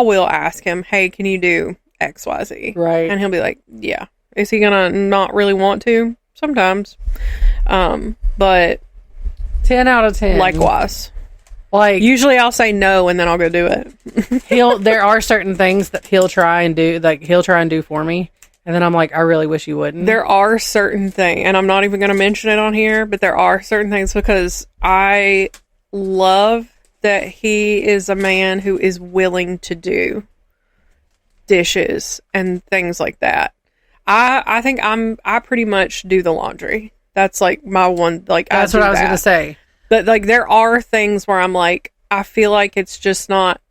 will ask him, "Hey, can you do XYZ?" Right. And he'll be like, "Yeah." Is he going to not really want to? Sometimes. But 10 out of 10. Likewise. Like, usually I'll say no and then I'll go do it. There are certain things that he'll try and do for me, and then I'm like, I really wish you wouldn't. There are certain things, and I'm not even going to mention it on here, but there are certain things because I love that he is a man who is willing to do dishes and things like that. I think I pretty much do the laundry. That's like my one, like, that's what I was going to say. But like there are things where I'm like, I feel like it's just not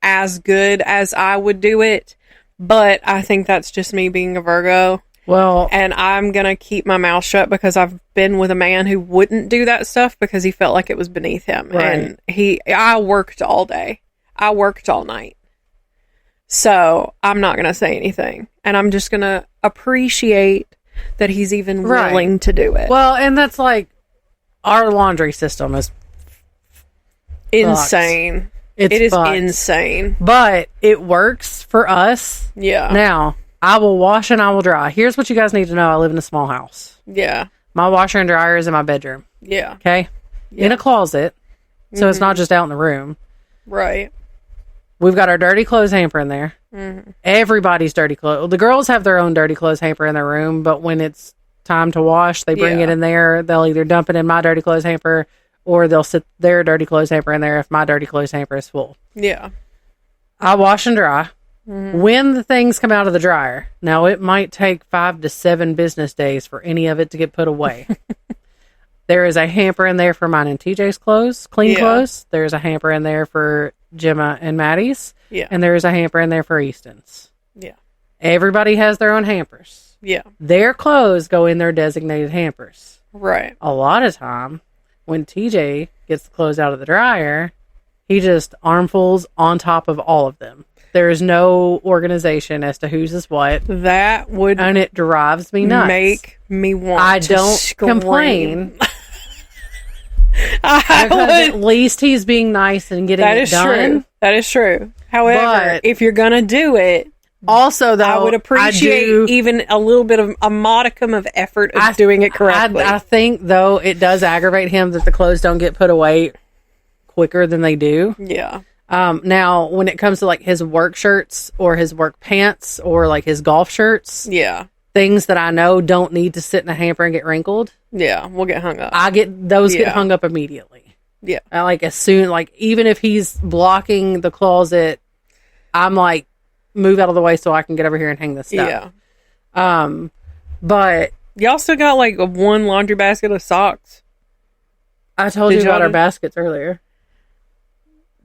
as good as I would do it, but I think that's just me being a Virgo. Well, and I'm going to keep my mouth shut because I've been with a man who wouldn't do that stuff because he felt like it was beneath him. Right. And I worked all day. I worked all night. So I'm not going to say anything. And I'm just going to appreciate that he's even willing to do it. Well, and that's like, our laundry system is insane. It is insane. But it works for us. Yeah. Now, I will wash and I will dry. Here's what you guys need to know. I live in a small house. Yeah. My washer and dryer is in my bedroom. Yeah. Okay? Yeah. In a closet. So it's not just out in the room. Right. We've got our dirty clothes hamper in there. Mm-hmm. Everybody's dirty clothes. The girls have their own dirty clothes hamper in their room, but when it's time to wash, they bring it in there. They'll either dump it in my dirty clothes hamper or they'll sit their dirty clothes hamper in there if my dirty clothes hamper is full. Yeah. I wash and dry. When the things come out of the dryer, now it might take 5 to 7 business days for any of it to get put away. There is a hamper in there for mine and TJ's clothes, clean clothes. There's a hamper in there for Gemma and Maddie's. Yeah. And there's a hamper in there for Easton's. Yeah. Everybody has their own hampers. Yeah. Their clothes go in their designated hampers. Right. A lot of time, when TJ gets the clothes out of the dryer, he just armfuls on top of all of them. There is no organization as to whose is what. That would... And it drives me nuts. Make me want I to don't scream. Complain. At least he's being nice and getting it done. True. That is true. However, if you're going to do it... Also, though, I would appreciate even a little bit of a modicum of effort of doing it correctly. I think, though, it does aggravate him that the clothes don't get put away quicker than they do. Yeah. Now, when it comes to like his work shirts or his work pants or like his golf shirts, things that I know don't need to sit in a hamper and get wrinkled, we'll get hung up. Get hung up immediately. Yeah. Like as soon, like even if he's blocking the closet, I'm like, move out of the way so I can get over here and hang this stuff. Yeah. But y'all still got like one laundry basket of socks. I told you about our baskets earlier.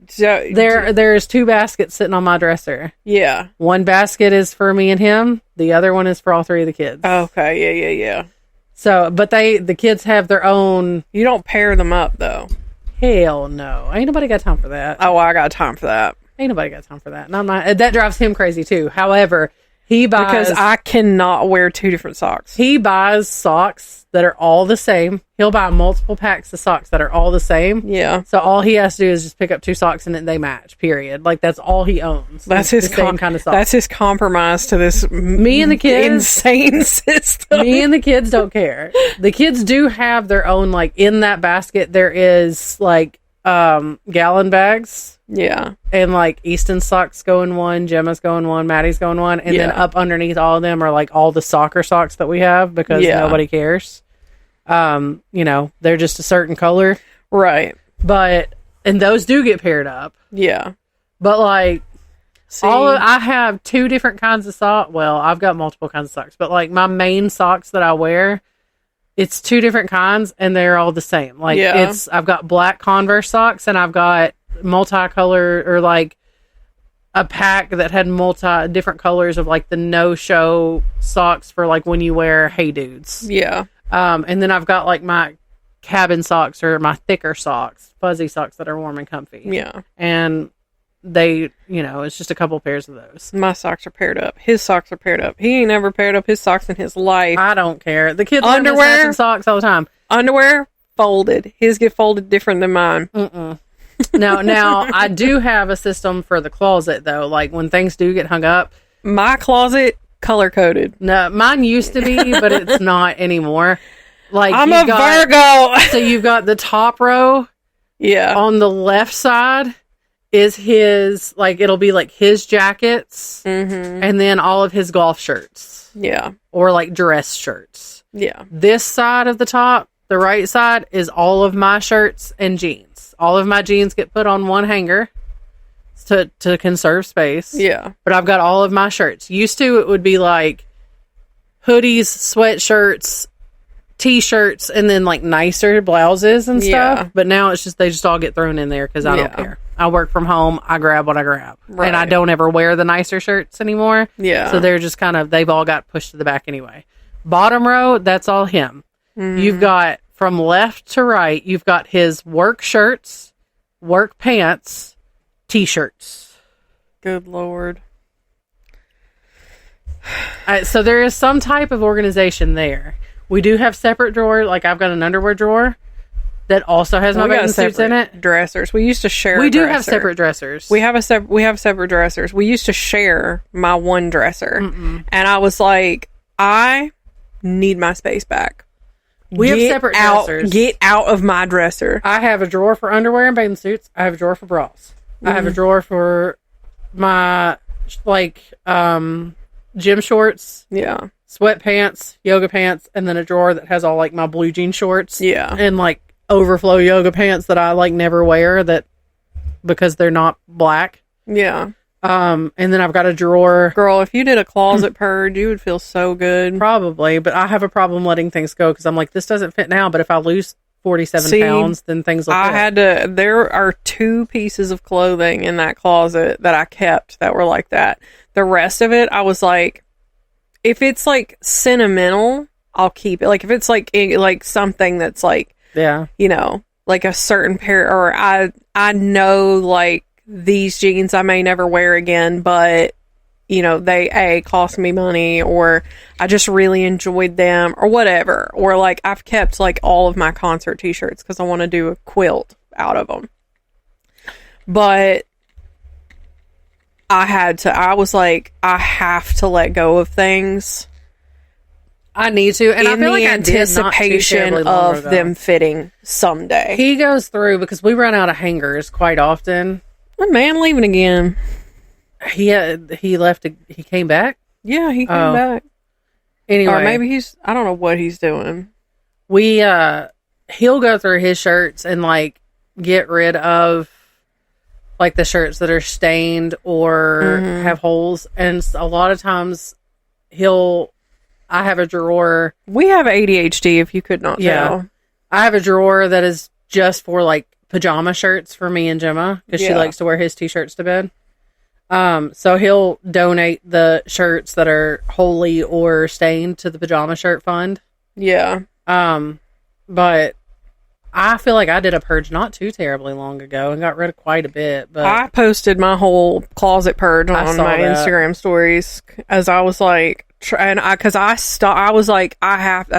So there's 2 baskets sitting on my dresser. Yeah. One basket is for me and him. The other one is for all 3 of the kids. Okay. Yeah. So, but the kids have their own. You don't pair them up though. Hell no. Ain't nobody got time for that. Oh, I got time for that. Ain't nobody got time for that. And I'm not. That drives him crazy too. However, he buys, because I cannot wear 2 different socks. He buys socks that are all the same. He'll buy multiple packs of socks that are all the same. Yeah. So all he has to do is just pick up 2 socks and then they match. Period. Like that's all he owns. That's his same kind of socks. That's his compromise to this. Me and the kids, insane system. Me and the kids don't care. The kids do have their own, like in that basket there is like gallon bags. Yeah. And like Easton socks go in one, Gemma's go in one, Maddie's go in one, and then up underneath all of them are like all the soccer socks that we have because nobody cares. They're just a certain color. Right. And those do get paired up. Yeah. But like See? I have 2 different kinds of socks. Well, I've got multiple kinds of socks, but like my main socks that I wear, it's 2 different kinds and they're all the same. Like I've got black Converse socks and I've got multicolor, or like a pack that had different colors of like the no-show socks for like when you wear Hey Dudes. Yeah. And then I've got like my cabin socks, or my thicker socks, fuzzy socks that are warm and comfy. Yeah. And they, it's just a couple pairs of those. My socks are paired up. His socks are paired up. He ain't never paired up his socks in his life. I don't care. The kids wear mismatching socks all the time. Underwear folded. His get folded different than mine. Now I do have a system for the closet though. Like when things do get hung up, my closet color coded. No, mine used to be, but it's not anymore. Like I'm a Virgo. So you've got the top row. Yeah. On the left side is his, like, it'll be like his jackets, and then all of his golf shirts. Yeah. Or like dress shirts. Yeah. This side of the top, the right side, is all of my shirts and jeans. All of my jeans get put on one hanger to conserve space. Yeah. But I've got all of my shirts. Used to, it would be like hoodies, sweatshirts, t-shirts, and then like nicer blouses and stuff. Yeah. But now it's just, they just all get thrown in there because I don't care. I work from home. I grab what I grab. Right. And I don't ever wear the nicer shirts anymore. Yeah. So they're just kind of, they've all got pushed to the back anyway. Bottom row, that's all him. You've got, from left to right, you've got his work shirts, work pants, t-shirts. Good Lord. So there is some type of organization there. We do have separate drawers. Like I've got an underwear drawer that also has my bathing suits in it. Dressers. We used to share. We do have separate dressers. We have separate dressers. We used to share my one dresser, and I was like, I need my space back. We have separate dressers. Get out of my dresser. I have a drawer for underwear and bathing suits. I have a drawer for bras. I have a drawer for my gym shorts. Yeah. Sweatpants, yoga pants, and then a drawer that has all like my blue jean shorts. Yeah. And like overflow yoga pants that I like never wear because they're not black. Yeah. And then I've got a drawer. Girl, if you did a closet purge, you would feel so good. Probably, but I have a problem letting things go because I'm like, this doesn't fit now, but if I lose 47 pounds, then things will fit. There are 2 pieces of clothing in that closet that I kept that were like that. The rest of it, I was like, if it's like sentimental, I'll keep it. Like if it's like something that's like, like a certain pair, or I know like these jeans I may never wear again, but they cost me money, or I just really enjoyed them, or whatever. Or like I've kept like all of my concert t-shirts because I want to do a quilt out of them. But I was like, I have to let go of things. I need to, and I feel like anticipation of them fitting someday. He goes through, because we run out of hangers quite often. The man leaving again. He left. He came back. Yeah, he came back. Anyway, or maybe I don't know what he's doing. He'll go through his shirts and like get rid of like the shirts that are stained or have holes, and a lot of times I have a drawer. We have ADHD, if you could not tell. I have a drawer that is just for like pajama shirts for me and Gemma, because she likes to wear his t-shirts to bed. So he'll donate the shirts that are holey or stained to the pajama shirt fund. Yeah. But I feel like I did a purge not too terribly long ago and got rid of quite a bit. But I posted my whole closet purge on my Instagram stories, as I was like, I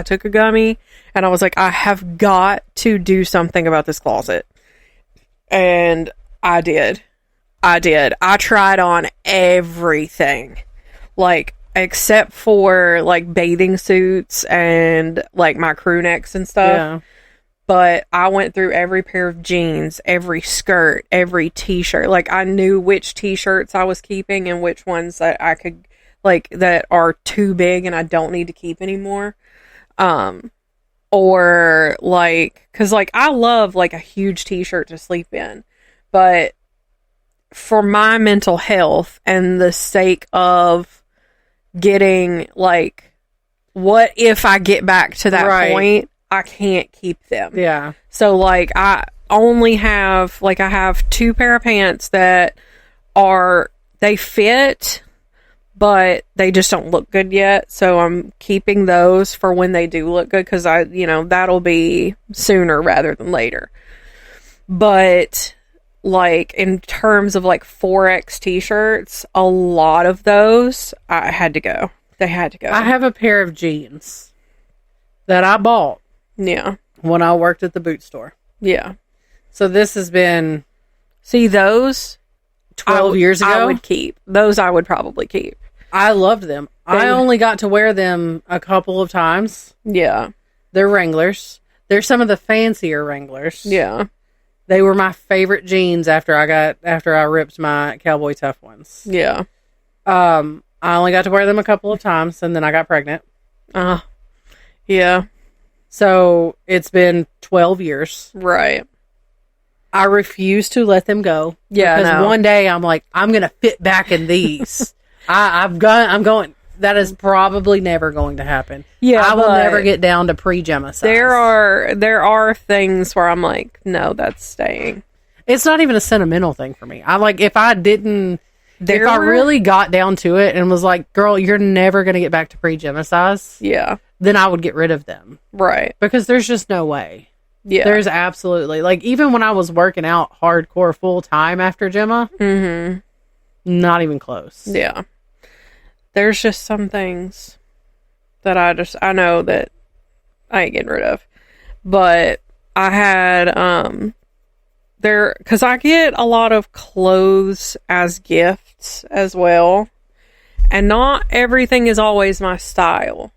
took a gummy and I was like, I have got to do something about this closet. And I did. I tried on everything, like, except for like bathing suits and like my crew necks and stuff. Yeah. But I went through every pair of jeans, every skirt, every t-shirt. Like, I knew which t-shirts I was keeping and which ones that I could, like, that are too big and I don't need to keep anymore. Or, like, because, like, I love, like, a huge t-shirt to sleep in. But for my mental health and the sake of getting, like, what if I get back to that point, I can't keep them. Yeah. So, like, I only have, like, I have 2 pair of pants that they fit, but they just don't look good yet. So I'm keeping those for when they do look good, because that'll be sooner rather than later. But, like, in terms of, like, 4X t-shirts, a lot of those, I had to go. They had to go. I have a pair of jeans that I bought. Yeah. When I worked at the boot store. Yeah. So this has been... See, those... 12 years ago? I would keep. Those I would probably keep. I loved them. I only got to wear them a couple of times. Yeah. They're Wranglers. They're some of the fancier Wranglers. Yeah. They were my favorite jeans after I ripped my Cowboy Tough ones. Yeah. I only got to wear them a couple of times, and then I got pregnant. Yeah. So it's been 12 years. Right. I refuse to let them go. Yeah. Because one day I'm like, I'm going to fit back in these. I'm going. That is probably never going to happen. Yeah. I will never get down to pre-Gemma size. There are things where I'm like, no, that's staying. It's not even a sentimental thing for me. I like, if I really got down to it and was like, girl, you're never going to get back to pre-Gemma size. Yeah. Then I would get rid of them. Right. Because there's just no way. Yeah. There's absolutely, like, even when I was working out hardcore full time after Gemma, not even close. Yeah. There's just some things that I know that I ain't getting rid of. But I had, because I get a lot of clothes as gifts as well. And not everything is always my style.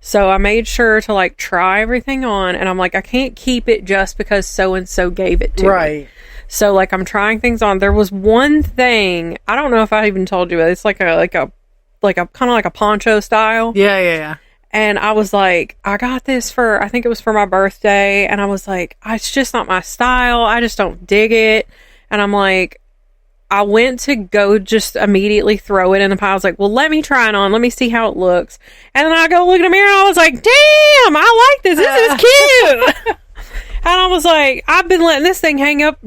So I made sure to, like, try everything on, and I'm like, I can't keep it just because so-and-so gave it to me. So, like, I'm trying things on. There was one thing, I don't know if I even told you, but it's like a kind of like a poncho style. Yeah. And I was like, I got this I think it was for my birthday, and I was like, it's just not my style. I just don't dig it. And I'm like, I went to go just immediately throw it in the pile. I was like, well, let me try it on. Let me see how it looks. And then I go look in the mirror and I was like, damn, I like this. This is cute. And I was like, I've been letting this thing hang up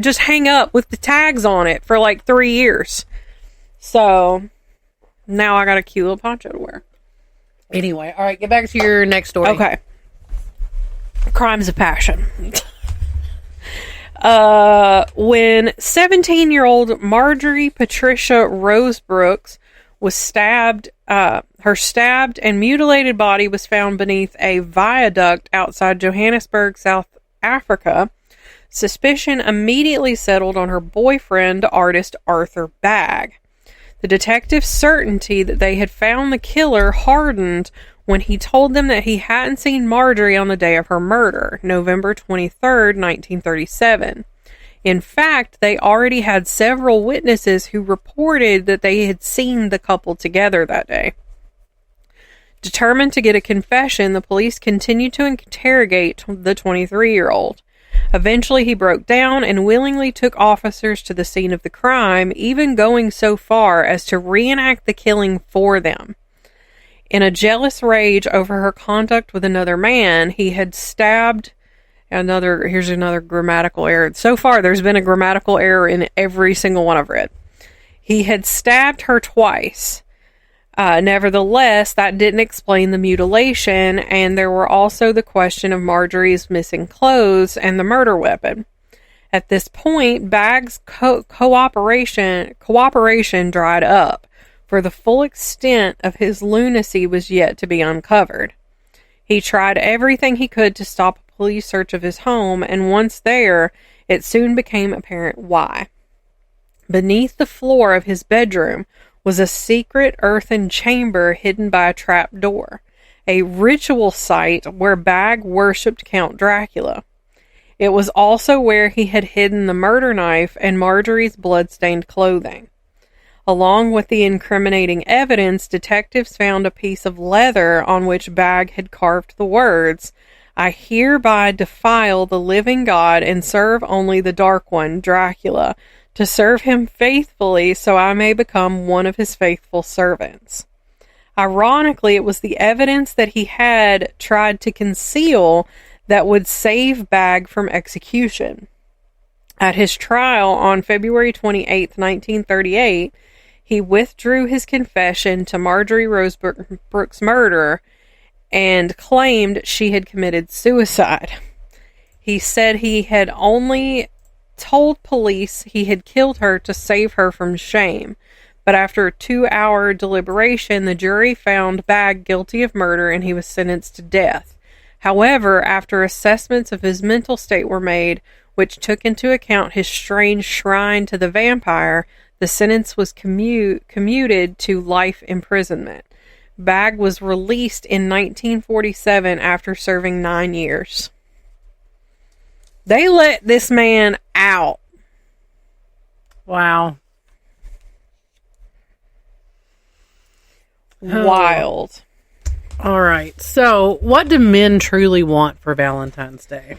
with the tags on it for like 3 years. So now I got a cute little poncho to wear. Anyway, all right, get back to your next story. Okay. Crimes of passion. When 17-year-old Marjorie Patricia Rose Brooks was stabbed, her stabbed and mutilated body was found beneath a viaduct outside Johannesburg, South Africa. Suspicion immediately settled on her boyfriend, artist Arthur Bagg. The detective's certainty that they had found the killer hardened when he told them that he hadn't seen Marjorie on the day of her murder, November 23rd, 1937. In fact, they already had several witnesses who reported that they had seen the couple together that day. Determined to get a confession, the police continued to interrogate the 23-year-old. Eventually, he broke down and willingly took officers to the scene of the crime, even going so far as to reenact the killing for them. In a jealous rage over her conduct with another man, he had stabbed here's another grammatical error. So far, there's been a grammatical error in every single one I've read. He had stabbed her twice. Nevertheless, that didn't explain the mutilation, and there were also the question of Marjorie's missing clothes and the murder weapon. At this point, Bagg's cooperation dried up, for the full extent of his lunacy was yet to be uncovered. He tried everything he could to stop a police search of his home, and once there, it soon became apparent why. Beneath the floor of his bedroom was a secret earthen chamber hidden by a trap door, a ritual site where Bagg worshipped Count Dracula. It was also where he had hidden the murder knife and Marjorie's blood-stained clothing. Along with the incriminating evidence, detectives found a piece of leather on which Bagg had carved the words, "I hereby defile the living God and serve only the Dark One, Dracula, to serve him faithfully so I may become one of his faithful servants. Ironically, it was the evidence that he had tried to conceal that would save Bagg from execution. At his trial on February 28, 1938, he withdrew his confession to Marjorie Rosebrooks' murder and claimed she had committed suicide. He said he had only told police he had killed her to save her from shame. But after a 2-hour deliberation, the jury found Bagg guilty of murder and he was sentenced to death. However, after assessments of his mental state were made, which took into account his strange shrine to the vampire, the sentence was commuted to life imprisonment. Bagg was released in 1947 after serving 9 years. They let this man out. Wow. Wild. All right. So, what do men truly want for Valentine's Day?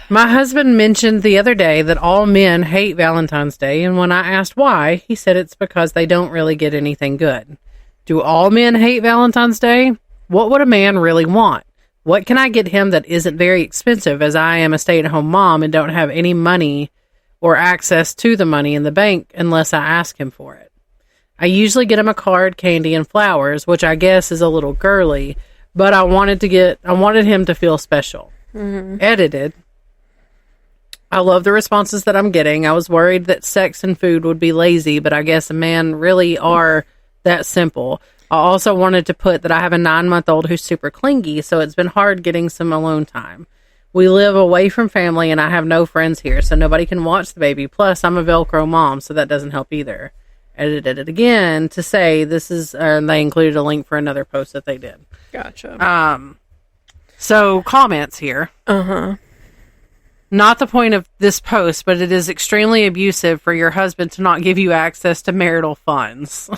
My husband mentioned the other day that all men hate Valentine's Day, and when I asked why, he said it's because they don't really get anything good. Do all men hate Valentine's Day? What would a man really want? What can I get him that isn't very expensive, as I am a stay-at-home mom and don't have any money or access to the money in the bank unless I ask him for it? I usually get him a card, candy, and flowers, which I guess is a little girly, but I wanted him to feel special. Mm-hmm. Edited. I love the responses that I'm getting. I was worried that sex and food would be lazy, but I guess men really are that simple. I also wanted to put that I have a 9-month-old who's super clingy, so it's been hard getting some alone time. We live away from family, and I have no friends here, so nobody can watch the baby. Plus, I'm a Velcro mom, so that doesn't help either. Edited it again to say this is, they included a link for another post that they did. Gotcha. So comments here. Uh-huh. Not the point of this post, but it is extremely abusive for your husband to not give you access to marital funds.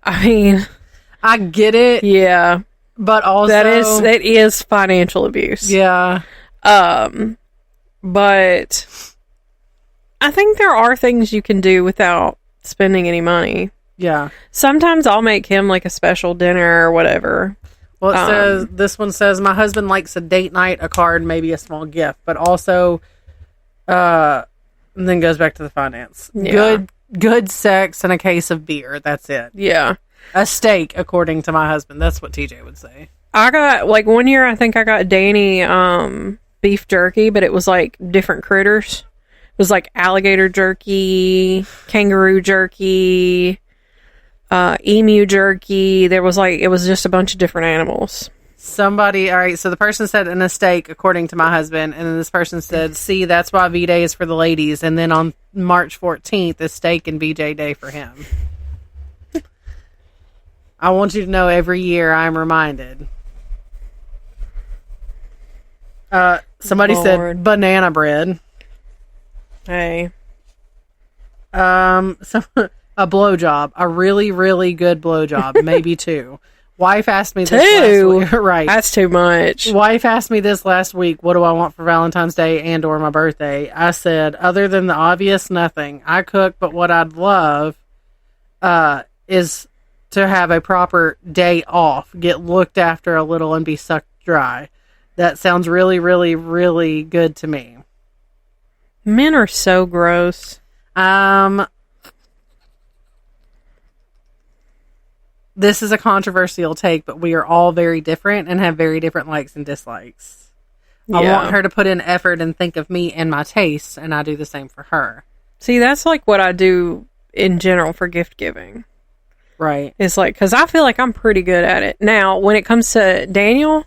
I mean, I get it. Yeah. But also that is financial abuse. Yeah. But I think there are things you can do without spending any money. Yeah. Sometimes I'll make him like a special dinner or whatever. Well, this one says, my husband likes a date night, a card, maybe a small gift, but also, and then goes back to the finance. Yeah. Good sex and a case of beer. That's it. Yeah. A steak, according to my husband. That's what TJ would say. I got, like, one year I think I got Danny beef jerky, but it was like different critters. It was like alligator jerky, kangaroo jerky, emu jerky. There was like, it was just a bunch of different animals. All right, so the person said in a steak, according to my husband, and then this person said, see, that's why V-Day is for the ladies, and then on March 14th is steak and BJ Day for him. I want you to know every year I'm reminded. Somebody said banana bread. Hey. A blowjob. A really, really good blowjob. Maybe 2. Wife asked me this last week. Right. That's too much. Wife asked me this last week, what do I want for Valentine's Day and or my birthday? I said, other than the obvious, nothing. I cook, but what I'd love is to have a proper day off, get looked after a little, and be sucked dry. That sounds really, really, really good to me. Men are so gross. This is a controversial take, but we are all very different and have very different likes and dislikes. Yeah. I want her to put in effort and think of me and my tastes, and I do the same for her. See, that's like what I do in general for gift giving. Right. It's like, because I feel like I'm pretty good at it. Now, when it comes to Daniel,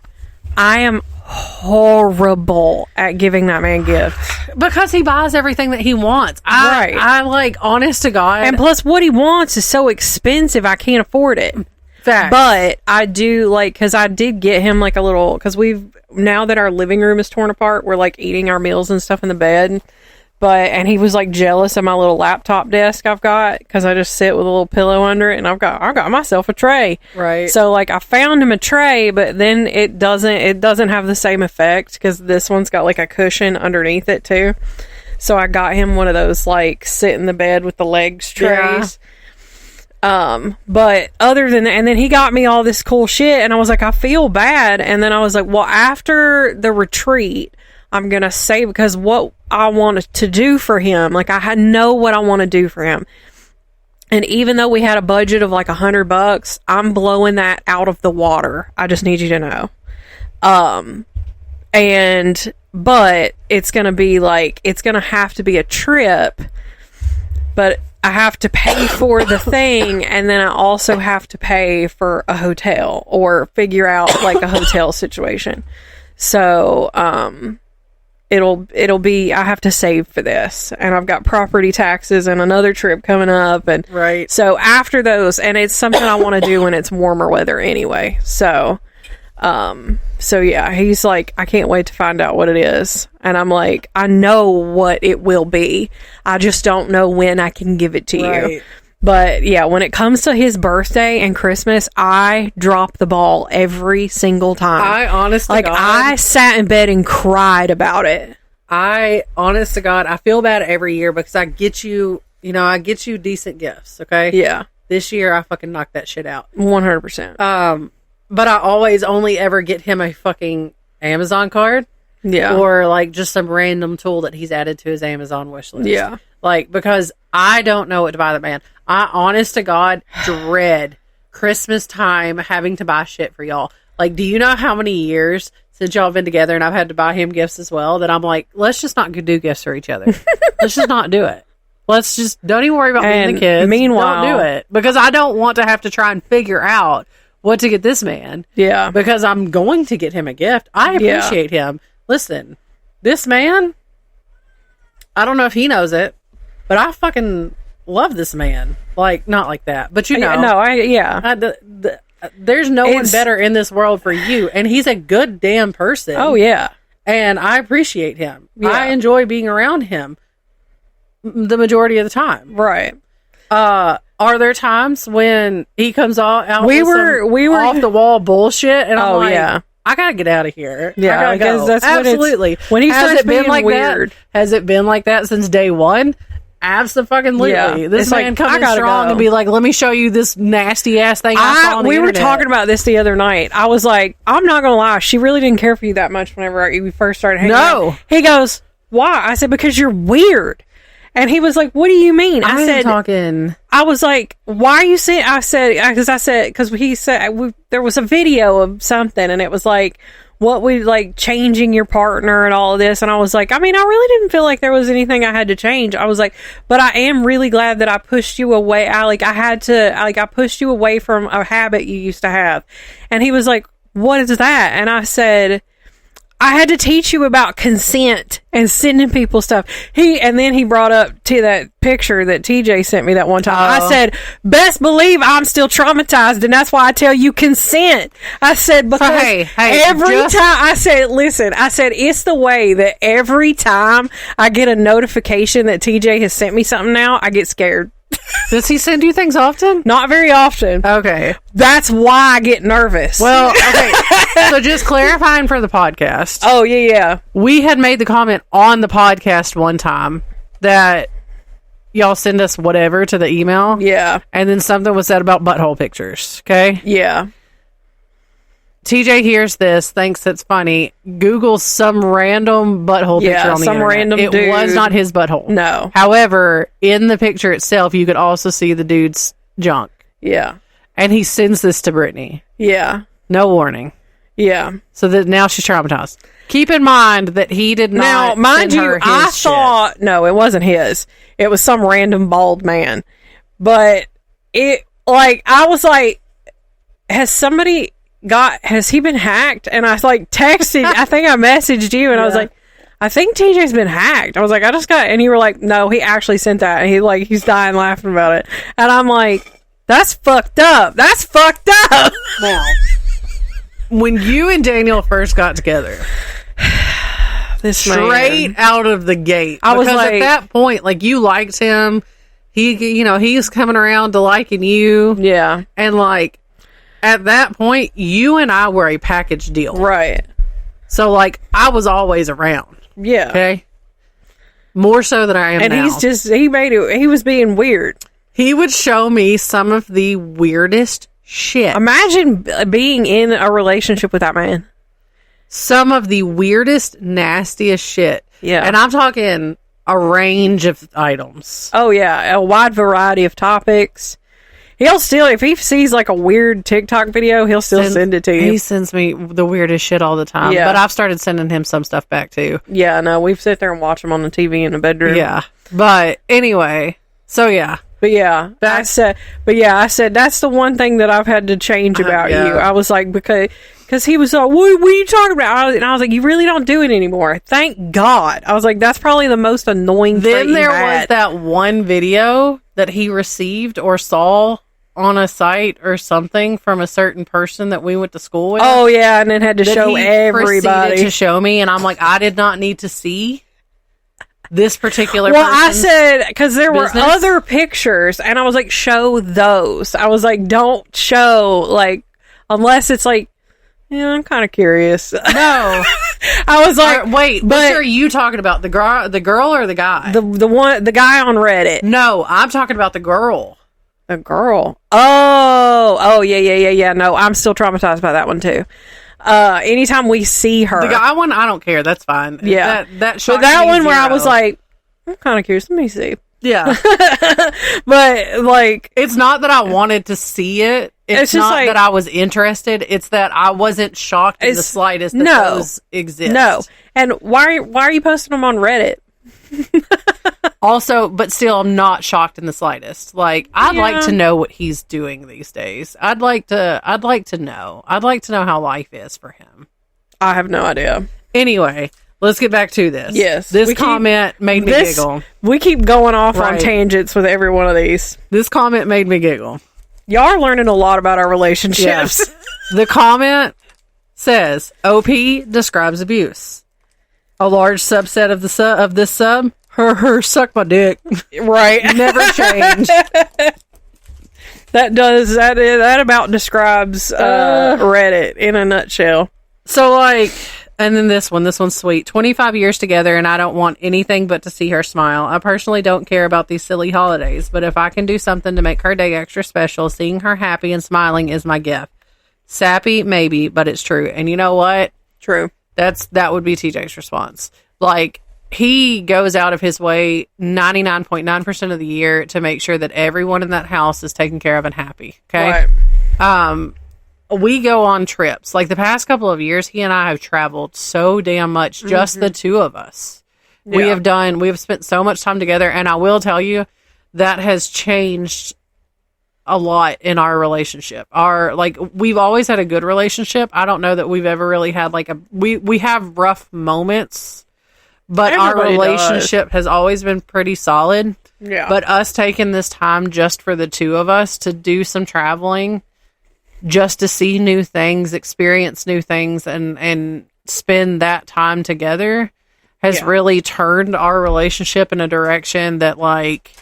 I am horrible at giving that man gifts. Because he buys everything that he wants. I like, honest to God. And plus, what he wants is so expensive, I can't afford it. Facts. But I do, like, because I did get him, like, a little, because now that our living room is torn apart, we're, like, eating our meals and stuff in the bed. And he was, like, jealous of my little laptop desk I've got, because I just sit with a little pillow under it, and I got myself a tray. Right. So, like, I found him a tray, but then it doesn't have the same effect, because this one's got, like, a cushion underneath it, too. So I got him one of those, like, sit in the bed with the legs trays. But other than that, and then he got me all this cool shit, and I was like, I feel bad. And then I was like, well, after the retreat, I'm going to save, because what I wanted to do for him, like, I know what I want to do for him. And even though we had a budget of like $100, I'm blowing that out of the water. I just need you to know. But it's going to be like, it's going to have to be a trip, but I have to pay for the thing. And then I also have to pay for a hotel or figure out like a hotel situation. So, it'll be, I have to save for this, and I've got property taxes and another trip coming up, and right. So after those, and it's something I want to do when it's warmer weather anyway. So yeah, he's like, I can't wait to find out what it is, and I'm like, I know what it will be. I just don't know when I can give it to you. But yeah, when it comes to his birthday and Christmas, I drop the ball every single time. I sat in bed and cried about it. Honest to God, I feel bad every year because I get you decent gifts, okay? Yeah. This year, I fucking knocked that shit out. 100%. But I always only ever get him a fucking Amazon card. Yeah. Or like just some random tool that he's added to his Amazon wish list. Yeah. Like, because I don't know what to buy that man. I, honest to God, dread Christmas time having to buy shit for y'all. Like, do you know how many years since y'all have been together and I've had to buy him gifts as well that I'm like, let's just not do gifts for each other. Let's just not do it. Let's just, don't even worry about me and the kids. Meanwhile, don't do it. Because I don't want to have to try and figure out what to get this man. Yeah. Because I'm going to get him a gift. I appreciate him. Listen, this man, I don't know if he knows it, but I fucking love this man. Like, not like that, but you know. No, there's no one better in this world for you, and he's a good damn person. Oh, yeah. And I appreciate him. Yeah. I enjoy being around him the majority of the time. Right. Are there times when he comes out we with were off the wall bullshit, and I'm like, yeah. I gotta get out of here. Yeah, because that's absolutely. When he starts being like weird. Has it been like that since day one? Absolutely. Yeah. This man coming strong and be like, let me show you this nasty ass thing I saw on the We internet. were talking about this the other night. I was like, I'm not gonna lie, she really didn't care for you that much whenever we first started hanging out. No. He goes, why? I said, because you're weird. And he was like, what do you mean? I was like, why are you saying? Because he said, there was a video of something, and it was like, what we like changing your partner and all of this. And I was like, I mean, I really didn't feel like there was anything I had to change. I was like, but I am really glad that I pushed you away. I pushed you away from a habit you used to have. And he was like, what is that? And I said, I had to teach you about consent and sending people stuff. And then he brought up to that picture that TJ sent me that one time. I said, best believe I'm still traumatized, and that's why I tell you consent. I said, because time, I said, listen, I said, it's the way that every time I get a notification that TJ has sent me something now, I get scared. Does he send you things often? Not very often. Okay. That's why I get nervous. Well, okay. So just clarifying for the podcast. Oh, yeah. We had made the comment on the podcast one time that y'all send us whatever to the email. Yeah. And then something was said about butthole pictures. Okay? Yeah. TJ hears this, thinks it's funny, Googles some random butthole picture on the internet. Random dude. It was not his butthole. No. However, in the picture itself, you could also see the dude's junk. Yeah. And he sends this to Brittany. Yeah. No warning. Yeah. So that now she's traumatized. Keep in mind that he did not. Now, mind you, I thought, no, it wasn't his. It was some random bald man. But I was like, has he been hacked? And I texted, I think I messaged you, and I was like, I think TJ's been hacked. I was like, and you were like, no, he actually sent that. And he's dying laughing about it. And I'm like, that's fucked up. That's fucked up. Now, when you and Daniel first got together, straight out of the gate, I was like, at that point, you liked him. He's coming around to liking you. Yeah. And at that point, you and I were a package deal. Right. So I was always around. Yeah. Okay. More so than I am and now. he was being weird. He would show me some of the weirdest shit. Imagine being in a relationship with that man. Some of the weirdest, nastiest shit. Yeah. And I'm talking a range of items. Oh, yeah. A wide variety of topics. He'll still, if he sees like a weird TikTok video, he'll still send it to you. He sends me the weirdest shit all the time. Yeah. But I've started sending him some stuff back too. Yeah, no, we've sit there and watch him on the TV in the bedroom. Yeah. But anyway, so yeah. But yeah, I said that's the one thing that I've had to change about you. I was like, because he was like, what are you talking about? And I was like, you really don't do it anymore. Thank God. I was like, that's probably the most annoying thing. Then there was that one video that he received or saw on a site or something from a certain person that we went to school with. Oh yeah, and then had to show everybody to show me, and I'm like, I did not need to see this particular. Well, I said because there were other pictures, and I was like, show those. I was like, don't show like unless it's like, yeah, I'm kind of curious. No, I was like, wait, what are you talking about? The girl or the guy? The guy on Reddit. No, I'm talking about the girl. The girl. Oh, yeah. No, I'm still traumatized by that one too. Anytime we see her, the guy one, I don't care. That's fine. Yeah, that one where I was like, I'm kind of curious. Let me see. Yeah, but like, it's not that I wanted to see it. It's not like, that I was interested. It's that I wasn't shocked in the slightest that those exist. No, and why are you posting them on Reddit? Also, but still, I'm not shocked in the slightest. Like, I'd like to know what he's doing these days. I'd like to know. I'd like to know how life is for him. I have no idea. Anyway, let's get back to this. Yes. This comment made me giggle. We keep going off on tangents with every one of these. This comment made me giggle. Y'all are learning a lot about our relationships. The comment says, OP describes abuse. A large subset of this sub, her suck my dick. Right. Never change. That about describes Reddit in a nutshell. So like, and then this one's sweet. 25 years together and I don't want anything but to see her smile. I personally don't care about these silly holidays, but if I can do something to make her day extra special, seeing her happy and smiling is my gift. Sappy, maybe, but it's true. And you know what? True. That would be TJ's response. Like, he goes out of his way 99.9% of the year to make sure that everyone in that house is taken care of and happy. Okay. Right. We go on trips. Like the past couple of years, he and I have traveled so damn much, just the two of us. Yeah. We have spent so much time together, and I will tell you that has changed a lot in our relationship. We've always had a good relationship. I don't know that we've ever really had we have rough moments, but our relationship has always been pretty solid. Yeah. But us taking this time just for the two of us to do some traveling, just to see new things, experience new things, and spend that time together has really turned our relationship in a direction that like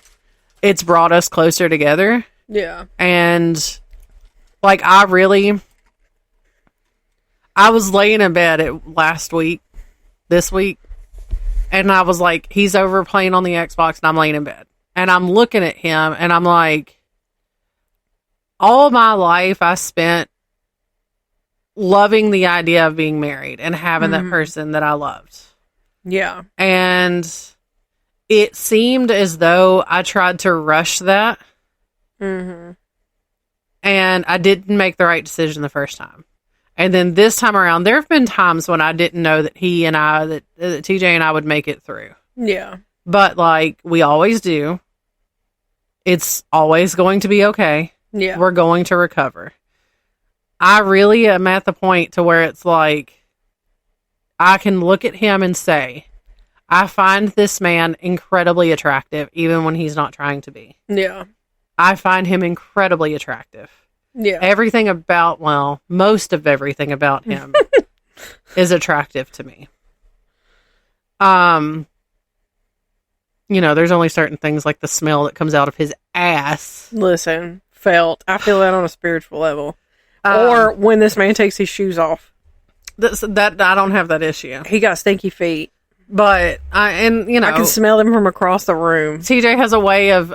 it's brought us closer together. Yeah. And like I was laying in bed this week, and I was like, he's over playing on the Xbox and I'm laying in bed. And I'm looking at him and I'm like, all my life I spent loving the idea of being married and having that person that I loved. Yeah. And it seemed as though I tried to rush that. Mm-hmm. And I didn't make the right decision the first time. And then this time around, there have been times when I didn't know that that TJ and I would make it through. Yeah. But like we always do, it's always going to be okay. Yeah. We're going to recover. I really am at the point to where it's like, I can look at him and say, I find this man incredibly attractive, even when he's not trying to be. Yeah. I find him incredibly attractive. Yeah. Most of everything about him is attractive to me. There's only certain things like the smell that comes out of his ass. Listen, I feel that on a spiritual level. Or when this man takes his shoes off. That I don't have that issue. He got stinky feet. But I can smell them from across the room. TJ has a way of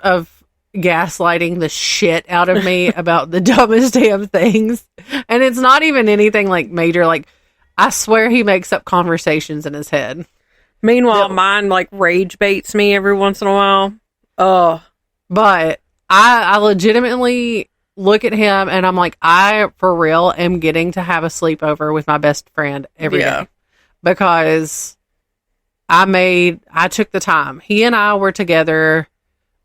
gaslighting the shit out of me about the dumbest damn things. And it's not even anything like major. Like, I swear he makes up conversations in his head. Meanwhile, mine like rage baits me every once in a while. Oh, but I legitimately look at him and I'm like, I for real am getting to have a sleepover with my best friend every day, because I took the time. He and I were together,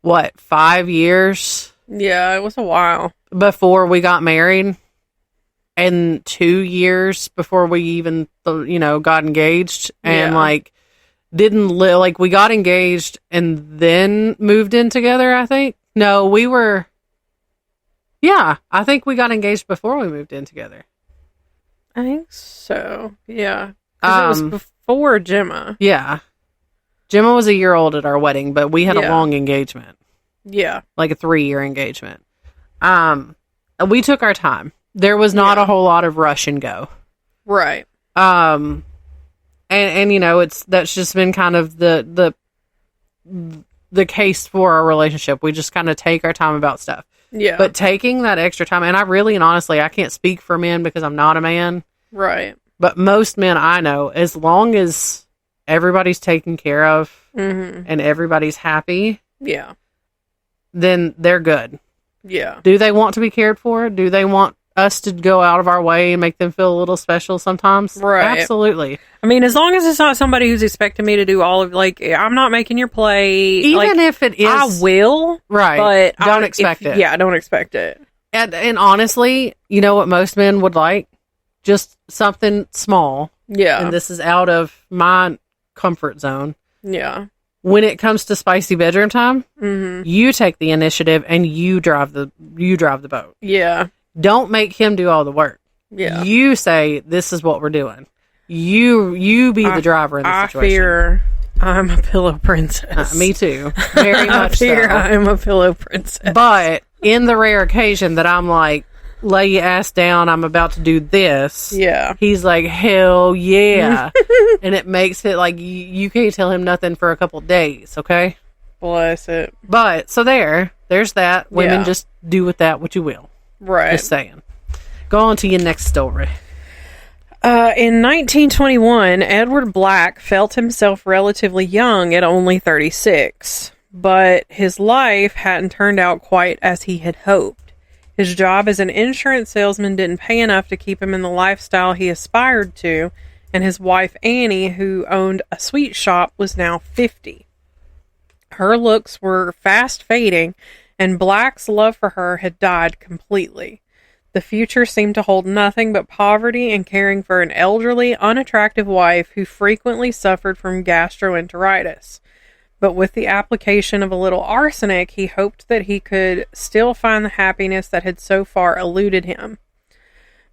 5 years? Yeah, it was a while before we got married, and 2 years before we even got engaged, and we got engaged and then moved in together. I think I think we got engaged before we moved in together. I think so. Yeah. It was before Gemma. Yeah. Gemma was a year old at our wedding, but we had a long engagement. Yeah. Like a 3-year engagement. We took our time. There was not a whole lot of rush and go. Right. And that's just been kind of the case for our relationship. We just kind of take our time about stuff. Yeah. But taking that extra time, and I really and honestly, I can't speak for men because I'm not a man. Right. But most men I know, as long as everybody's taken care of and everybody's happy, then they're good. Yeah. Do they want to be cared for? Do they want us to go out of our way and make them feel a little special sometimes? Right. Absolutely. I mean, as long as it's not somebody who's expecting me to do all of, I'm not making your plate. Even if it is. I will. Right. But don't expect it. Yeah, don't expect it. And honestly, you know what most men would like? Just something small. Yeah. And this is out of my comfort zone. Yeah. When it comes to spicy bedroom time, you take the initiative and you drive the boat. Yeah. Don't make him do all the work. Yeah. You say, this is what we're doing. You be the driver in the situation. I fear I'm a pillow princess. Me too. Very much I fear I'm a pillow princess. But in the rare occasion that I'm like, lay your ass down, I'm about to do this. Yeah. He's like, hell yeah. And it makes it like you can't tell him nothing for a couple days, okay? Bless it. But, so there's that. Women just do with that what you will. Right. Just saying. Go on to your next story. In 1921, Edward Black felt himself relatively young at only 36. But his life hadn't turned out quite as he had hoped. His job as an insurance salesman didn't pay enough to keep him in the lifestyle he aspired to, and his wife Annie, who owned a sweet shop, was now 50. Her looks were fast fading, and Black's love for her had died completely. The future seemed to hold nothing but poverty and caring for an elderly, unattractive wife who frequently suffered from gastroenteritis. But with the application of a little arsenic, he hoped that he could still find the happiness that had so far eluded him.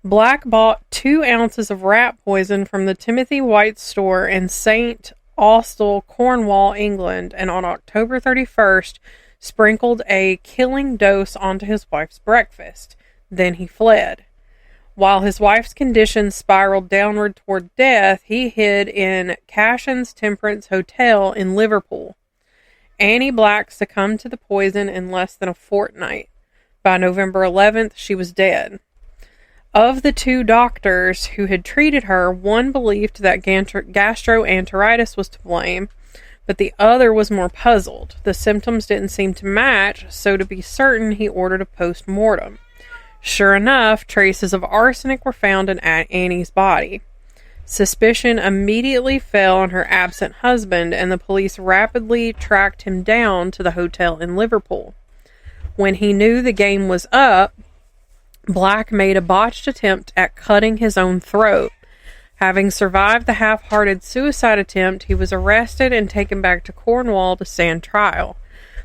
Black bought 2 ounces of rat poison from the Timothy White store in St. Austell, Cornwall, England, and on October 31st, sprinkled a killing dose onto his wife's breakfast. Then he fled. While his wife's condition spiraled downward toward death, he hid in Cashin's Temperance Hotel in Liverpool. Annie Black succumbed to the poison in less than a fortnight. By November 11th, she was dead. Of the 2 doctors who had treated her, one believed that gastroenteritis was to blame, but the other was more puzzled. The symptoms didn't seem to match, so to be certain, he ordered a post-mortem. Sure enough, traces of arsenic were found in Annie's body. Suspicion immediately fell on her absent husband, and the police rapidly tracked him down to the hotel in Liverpool. When he knew the game was up, Black made a botched attempt at cutting his own throat. Having survived the half-hearted suicide attempt, he was arrested and taken back to Cornwall to stand trial.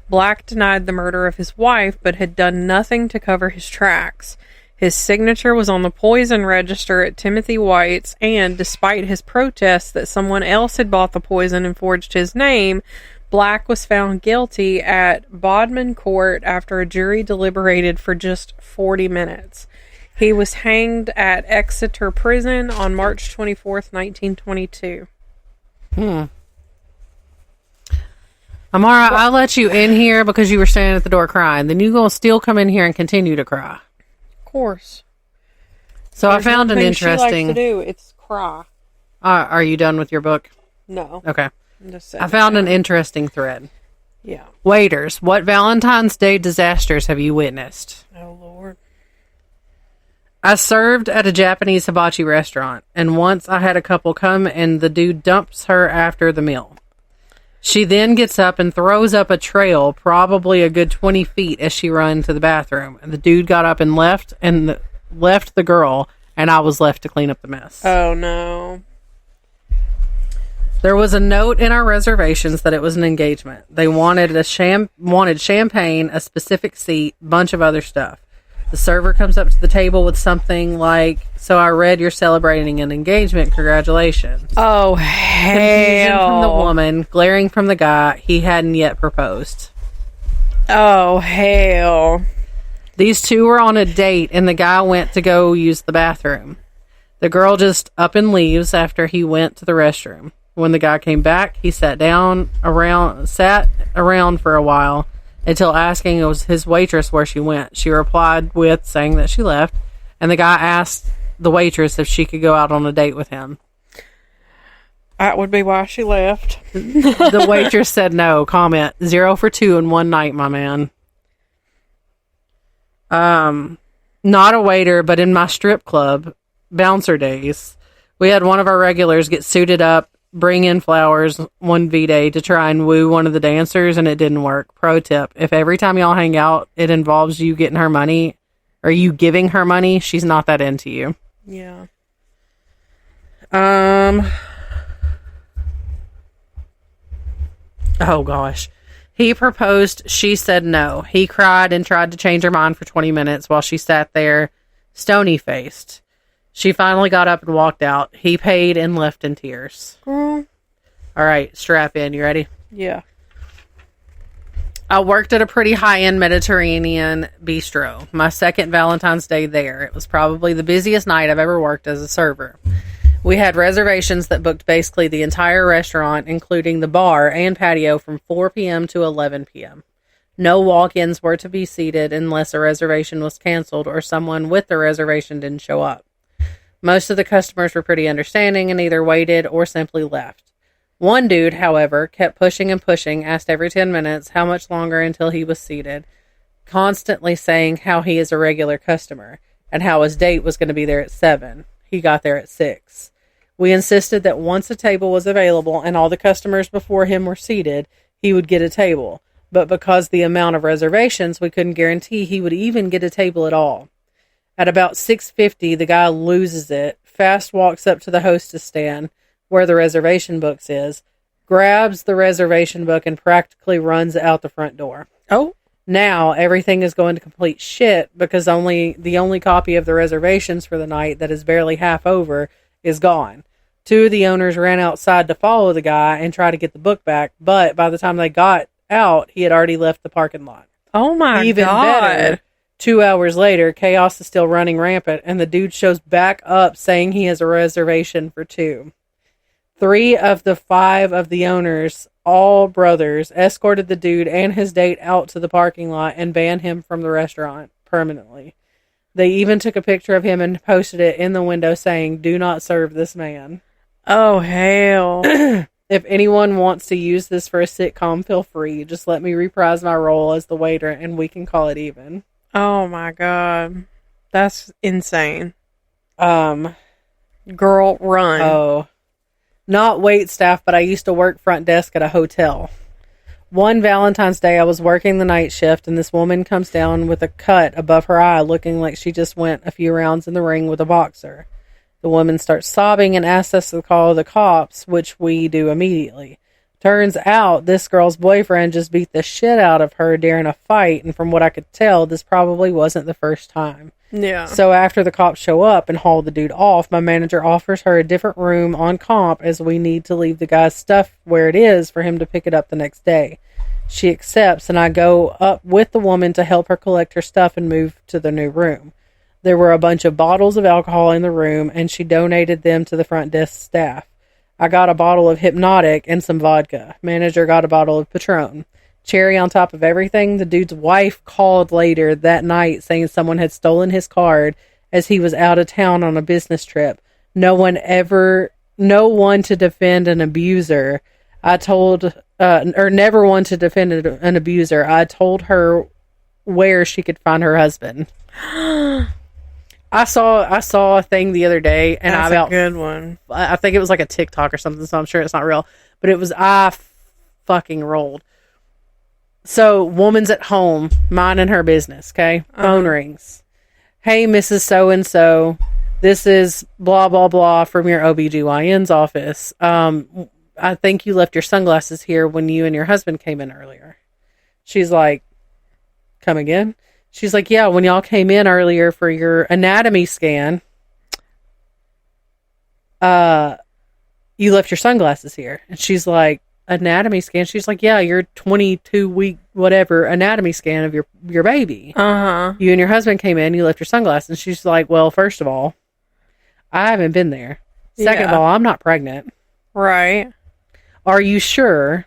Black denied the murder of his wife, but had done nothing to cover his tracks. His signature was on the poison register at Timothy White's, and despite his protests that someone else had bought the poison and forged his name, Black was found guilty at Bodmin Court after a jury deliberated for just 40 minutes. He was hanged at Exeter Prison on March 24th, 1922. Amara, I'll let you in here because you were standing at the door crying. Then you gonna still come in here and continue to cry. Of course. So I found an interesting. She likes to do. It's cry. Are you done with your book? No. Okay. Just I found an interesting thread. Yeah. Waiters, what Valentine's Day disasters have you witnessed? Oh, Lord. I served at a Japanese hibachi restaurant, and once I had a couple come and the dude dumps her after the meal. She then gets up and throws up a trail, probably a good 20 feet, as she ran to the bathroom. And the dude got up and left the girl, and I was left to clean up the mess. Oh, no. There was a note in our reservations that it was an engagement. They wanted wanted champagne, a specific seat, bunch of other stuff. The server comes up to the table with something like, "So I read you're celebrating an engagement. Congratulations." Oh, Confusion hell. from the woman, glaring from the guy. He hadn't yet proposed. Oh, hell. These two were on a date, and the guy went to go use the bathroom. The girl just up and leaves after he went to the restroom. When the guy came back, he sat around for a while until asking his waitress where she went. She replied with saying that she left, and the guy asked the waitress if she could go out on a date with him. That would be why she left. The waitress said no. Comment, 0 for 2 in one night, my man. Not a waiter, but in my strip club, bouncer days, we had one of our regulars get suited up, bring in flowers one V-Day to try and woo one of the dancers, and it didn't work. Pro tip, if every time y'all hang out, it involves you getting her money, or you giving her money, she's not that into you. Yeah. Oh, gosh. He proposed. She said no. He cried and tried to change her mind for 20 minutes while she sat there stony-faced. She finally got up and walked out. He paid and left in tears. Girl. All right, strap in. You ready? Yeah. I worked at a pretty high-end Mediterranean bistro. My second Valentine's Day there. It was probably the busiest night I've ever worked as a server. We had reservations that booked basically the entire restaurant, including the bar and patio, from 4 p.m. to 11 p.m. No walk-ins were to be seated unless a reservation was canceled or someone with the reservation didn't show up. Most of the customers were pretty understanding and either waited or simply left. One dude, however, kept pushing and pushing, asked every 10 minutes how much longer until he was seated, constantly saying how he is a regular customer and how his date was going to be there at 7. He got there at 6. We insisted that once a table was available and all the customers before him were seated, he would get a table. But because the amount of reservations, we couldn't guarantee he would even get a table at all. At about 6:50, the guy loses it, fast walks up to the hostess stand, where the reservation books is, grabs the reservation book, and practically runs out the front door. Oh. Now, everything is going to complete shit because the only copy of the reservations for the night that is barely half over is gone. 2 of the owners ran outside to follow the guy and try to get the book back, but by the time they got out, he had already left the parking lot. Oh my Even God. better, 2 hours later, chaos is still running rampant, and the dude shows back up saying he has a reservation for 2. 3 of the 5 of the owners, all brothers, escorted the dude and his date out to the parking lot and banned him from the restaurant permanently. They even took a picture of him and posted it in the window saying, "Do not serve this man." Oh, hell. If anyone wants to use this for a sitcom, feel free. Just let me reprise my role as the waiter and we can call it even. Oh, my God. That's insane. Girl, run. Oh. Not wait staff, but I used to work front desk at a hotel. One Valentine's Day, I was working the night shift, and this woman comes down with a cut above her eye, looking like she just went a few rounds in the ring with a boxer. The woman starts sobbing and asks us to call the cops, which we do immediately. Turns out this girl's boyfriend just beat the shit out of her during a fight, and from what I could tell, this probably wasn't the first time. Yeah. So after the cops show up and haul the dude off, my manager offers her a different room on comp as we need to leave the guy's stuff where it is for him to pick it up the next day. She accepts, and I go up with the woman to help her collect her stuff and move to the new room. There were a bunch of bottles of alcohol in the room, and she donated them to the front desk staff. I got a bottle of Hypnotic and some vodka. Manager got a bottle of Patron. Cherry on top of everything, the dude's wife called later that night saying someone had stolen his card as he was out of town on a business trip. No one to defend an abuser. Never one to defend an abuser. I told her where she could find her husband. I saw a thing the other day, and that's a good one. I think it was like a TikTok or something, so I'm sure it's not real. But it was, I fucking rolled. So, woman's at home, minding her business, okay? Phone rings. Hey, Mrs. So-and-so, this is blah, blah, blah from your OBGYN's office. I think you left your sunglasses here when you and your husband came in earlier. She's like, come again? She's like, yeah, when y'all came in earlier for your anatomy scan, you left your sunglasses here. And she's like, anatomy scan? She's like, yeah, your 22-week whatever anatomy scan of your baby. Uh-huh. You and your husband came in, you left your sunglasses. And she's like, well, first of all, I haven't been there. Second of all, I'm not pregnant. Right. Are you sure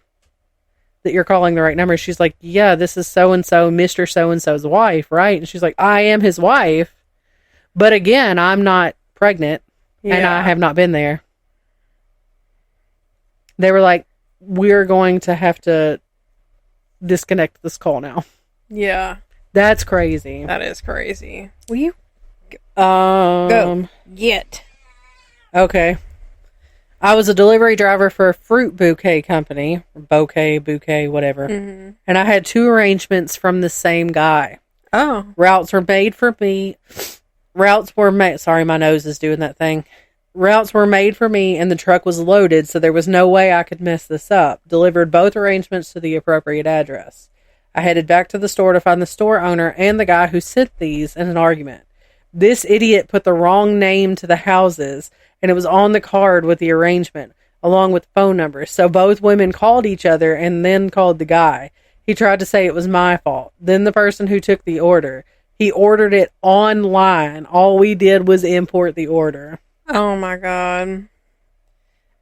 that you're calling the right number? She's like, yeah, this is so-and-so, Mr. So-and-so's wife, right? And she's like, I am his wife. But again, I'm not pregnant. Yeah. And I have not been there. They were like, we're going to have to disconnect this call now. Yeah. That's crazy. That is crazy. Will you go get? Okay. I was a delivery driver for a fruit bouquet company. Bouquet, whatever. Mm-hmm. And I had 2 arrangements from the same guy. Oh. Routes were made for me. Sorry, my nose is doing that thing. Routes were made for me and the truck was loaded, so there was no way I could mess this up. Delivered both arrangements to the appropriate address. I headed back to the store to find the store owner and the guy who sent these in an argument. This idiot put the wrong name to the houses, and it was on the card with the arrangement, along with phone numbers. So both women called each other and then called the guy. He tried to say it was my fault. Then the person who took the order. He ordered it online. All we did was import the order. Oh my God.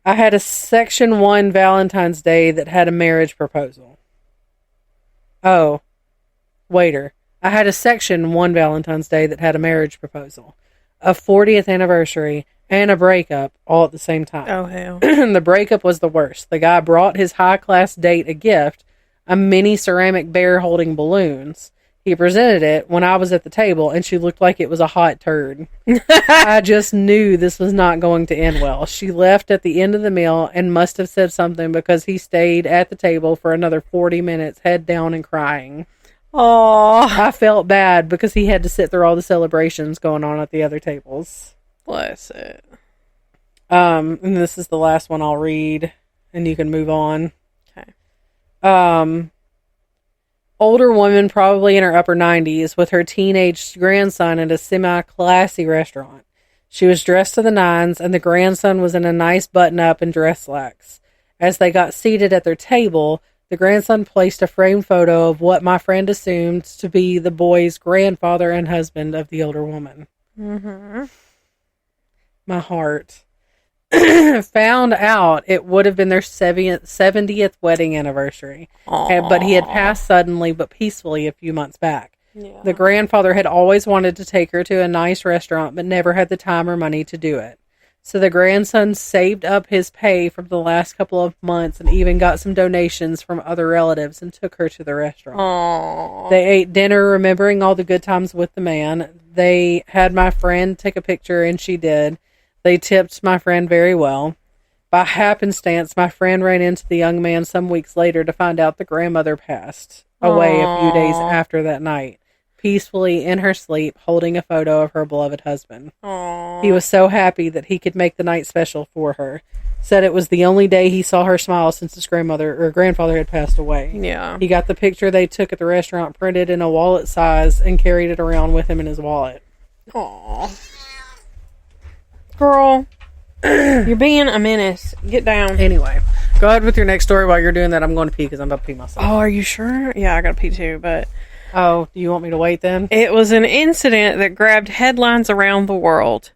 I had a Section 1 Valentine's Day that had a marriage proposal. Oh, waiter. I had a Section 1 Valentine's Day that had a marriage proposal, a 40th anniversary, and a breakup all at the same time. Oh, hell. The breakup was the worst. The guy brought his high-class date a gift, a mini ceramic bear holding balloons. He presented it when I was at the table, and she looked like it was a hot turd. I just knew this was not going to end well. She left at the end of the meal and must have said something because he stayed at the table for another 40 minutes, head down and crying. Aww. I felt bad because he had to sit through all the celebrations going on at the other tables. Bless it. And this is the last one I'll read, and you can move on. Okay. Older woman, probably in her upper 90s, with her teenage grandson at a semi-classy restaurant. She was dressed to the nines, and the grandson was in a nice button-up and dress slacks. As they got seated at their table, the grandson placed a framed photo of what my friend assumed to be the boy's grandfather and husband of the older woman. Mm-hmm. My heart. Found out it would have been their 70th wedding anniversary. But he had passed suddenly but peacefully a few months back. Yeah. The grandfather had always wanted to take her to a nice restaurant but never had the time or money to do it. So the grandson saved up his pay from the last couple of months and even got some donations from other relatives and took her to the restaurant. Aww. They ate dinner, remembering all the good times with the man. They had my friend take a picture, and she did. They tipped my friend very well. By happenstance, my friend ran into the young man some weeks later to find out the grandmother passed away a few days after that night, peacefully in her sleep, holding a photo of her beloved husband. Aww. He was so happy that he could make the night special for her. Said it was the only day he saw her smile since his grandfather had passed away. Yeah. He got the picture they took at the restaurant printed in a wallet size and carried it around with him in his wallet. Aww. Girl, you're being a menace. Get down. Anyway, go ahead with your next story. While you're doing that, I'm going to pee because I'm about to pee myself. Oh, are you sure? Yeah, I got to pee too, but... Oh, do you want me to wait then? It was an incident that grabbed headlines around the world.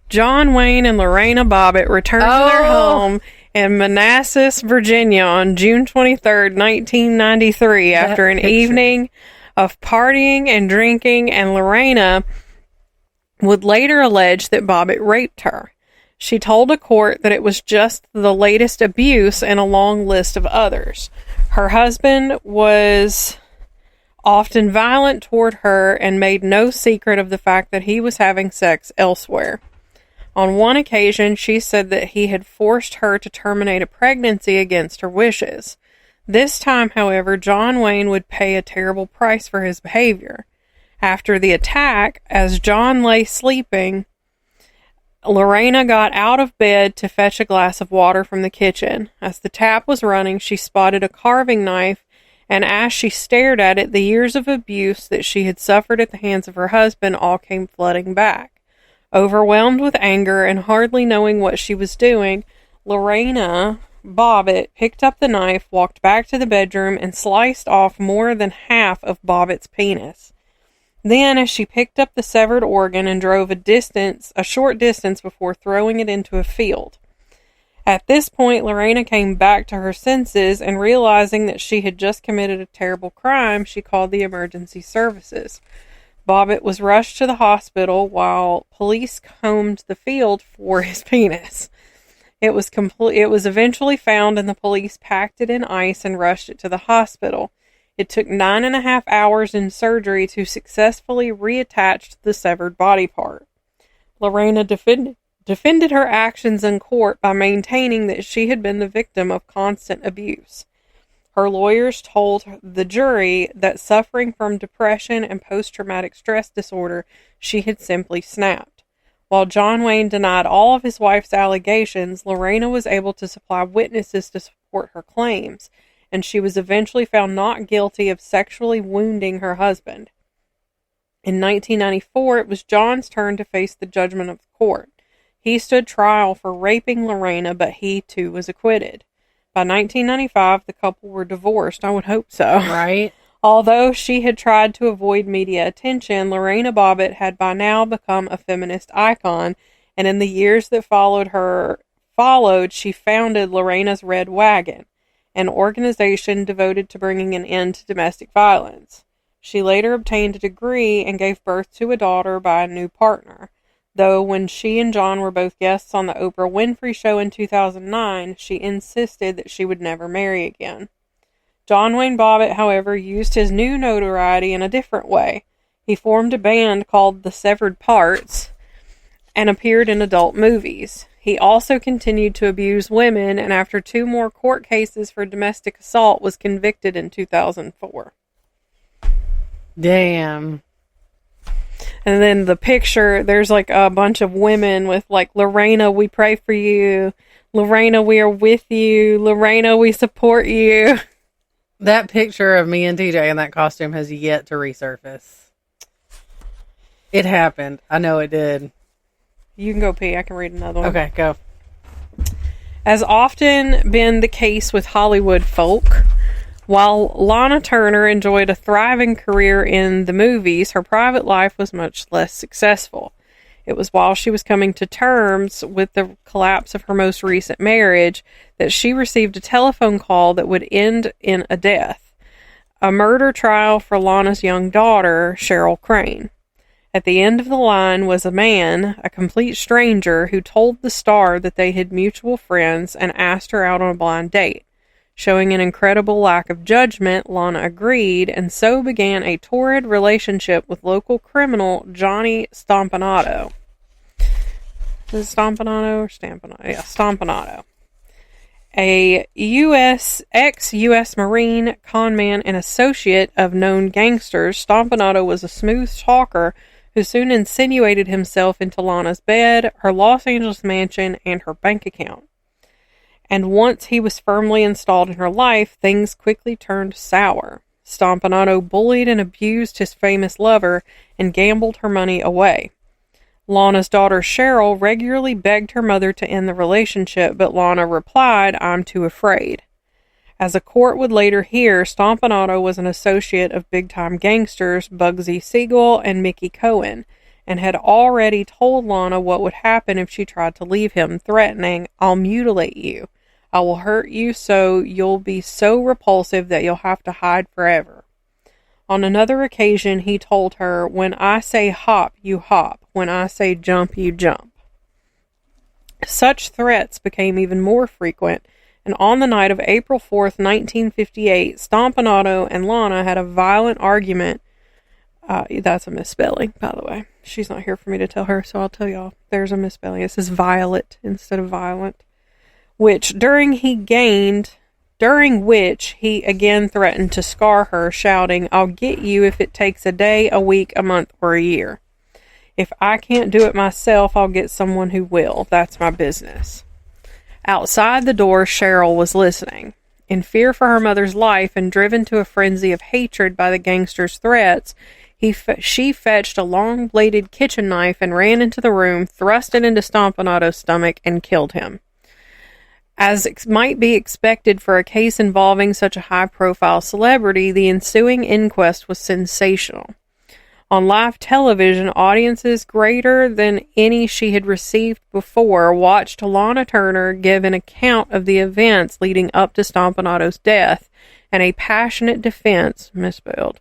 John Wayne and Lorena Bobbitt returned to their home in Manassas, Virginia on June 23rd, 1993, after an evening of partying and drinking, and Lorena would later allege that Bobbitt raped her. She told a court that it was just the latest abuse in a long list of others. Her husband was often violent toward her and made no secret of the fact that he was having sex elsewhere. On one occasion, she said that he had forced her to terminate a pregnancy against her wishes. This time, however, John Wayne would pay a terrible price for his behavior. After the attack, as John lay sleeping, Lorena got out of bed to fetch a glass of water from the kitchen. As the tap was running, she spotted a carving knife, and as she stared at it, the years of abuse that she had suffered at the hands of her husband all came flooding back. Overwhelmed with anger and hardly knowing what she was doing, Lorena Bobbitt picked up the knife, walked back to the bedroom, and sliced off more than half of Bobbitt's penis. Then, as she picked up the severed organ and drove a short distance before throwing it into a field. At this point, Lorena came back to her senses, and realizing that she had just committed a terrible crime, she called the emergency services. Bobbitt was rushed to the hospital while police combed the field for his penis. It was eventually found, and the police packed it in ice and rushed it to the hospital. It took 9.5 hours in surgery to successfully reattach the severed body part. Lorena defended her actions in court by maintaining that she had been the victim of constant abuse. Her lawyers told the jury that suffering from depression and post-traumatic stress disorder, she had simply snapped. While John Wayne denied all of his wife's allegations, Lorena was able to supply witnesses to support her claims, and she was eventually found not guilty of sexually wounding her husband. In 1994, it was John's turn to face the judgment of the court. He stood trial for raping Lorena, but he too was acquitted. By 1995, the couple were divorced. I would hope so. Right. Although she had tried to avoid media attention, Lorena Bobbitt had by now become a feminist icon, and in the years that followed, she founded Lorena's Red Wagon, an organization devoted to bringing an end to domestic violence. She later obtained a degree and gave birth to a daughter by a new partner, though when she and John were both guests on the Oprah Winfrey Show in 2009, she insisted that she would never marry again. John Wayne Bobbitt, however, used his new notoriety in a different way. He formed a band called The Severed Parts and appeared in adult movies. He also continued to abuse women, and after 2 more court cases for domestic assault, was convicted in 2004. Damn. And then the picture, there's like a bunch of women with like, Lorena, we pray for you. Lorena, we are with you. Lorena, we support you. That picture of me and TJ in that costume has yet to resurface. It happened. I know it did. You can go pee. I can read another one. Okay, go. As often been the case with Hollywood folk, while Lana Turner enjoyed a thriving career in the movies, her private life was much less successful. It was while she was coming to terms with the collapse of her most recent marriage that she received a telephone call that would end in a death. A murder trial for Lana's young daughter, Cheryl Crane. At the end of the line was a man, a complete stranger, who told the star that they had mutual friends and asked her out on a blind date. Showing an incredible lack of judgment, Lana agreed, and so began a torrid relationship with local criminal Johnny Stompanato. Is it Stompanato or Stampanato? Yeah, Stompanato. A ex-U.S. Marine, conman, and associate of known gangsters, Stompanato was a smooth talker who soon insinuated himself into Lana's bed, her Los Angeles mansion, and her bank account. And once he was firmly installed in her life, things quickly turned sour. Stompanato bullied and abused his famous lover and gambled her money away. Lana's daughter Cheryl regularly begged her mother to end the relationship, but Lana replied, "I'm too afraid." As a court would later hear, Stompanato was an associate of big-time gangsters Bugsy Siegel and Mickey Cohen, and had already told Lana what would happen if she tried to leave him, threatening, "I'll mutilate you. I will hurt you so you'll be so repulsive that you'll have to hide forever. On another occasion, he told her, when I say hop, you hop. When I say jump, you jump. Such threats became even more frequent, and on the night of April 4th, 1958, Stompanato and Lana had a violent argument. That's a misspelling, by the way. She's not here for me to tell her, so I'll tell y'all. There's a misspelling. It says violet instead of violent. During which he again threatened to scar her, shouting, I'll get you if it takes a day, a week, a month, or a year. If I can't do it myself, I'll get someone who will. That's my business. Outside the door, Cheryl was listening. In fear for her mother's life and driven to a frenzy of hatred by the gangster's threats, she fetched a long-bladed kitchen knife and ran into the room, thrust it into Stompanato's stomach, and killed him. As might be expected for a case involving such a high-profile celebrity, the ensuing inquest was sensational. On live television, audiences greater than any she had received before watched Lana Turner give an account of the events leading up to Stompanato's death and a passionate defense, misspelled,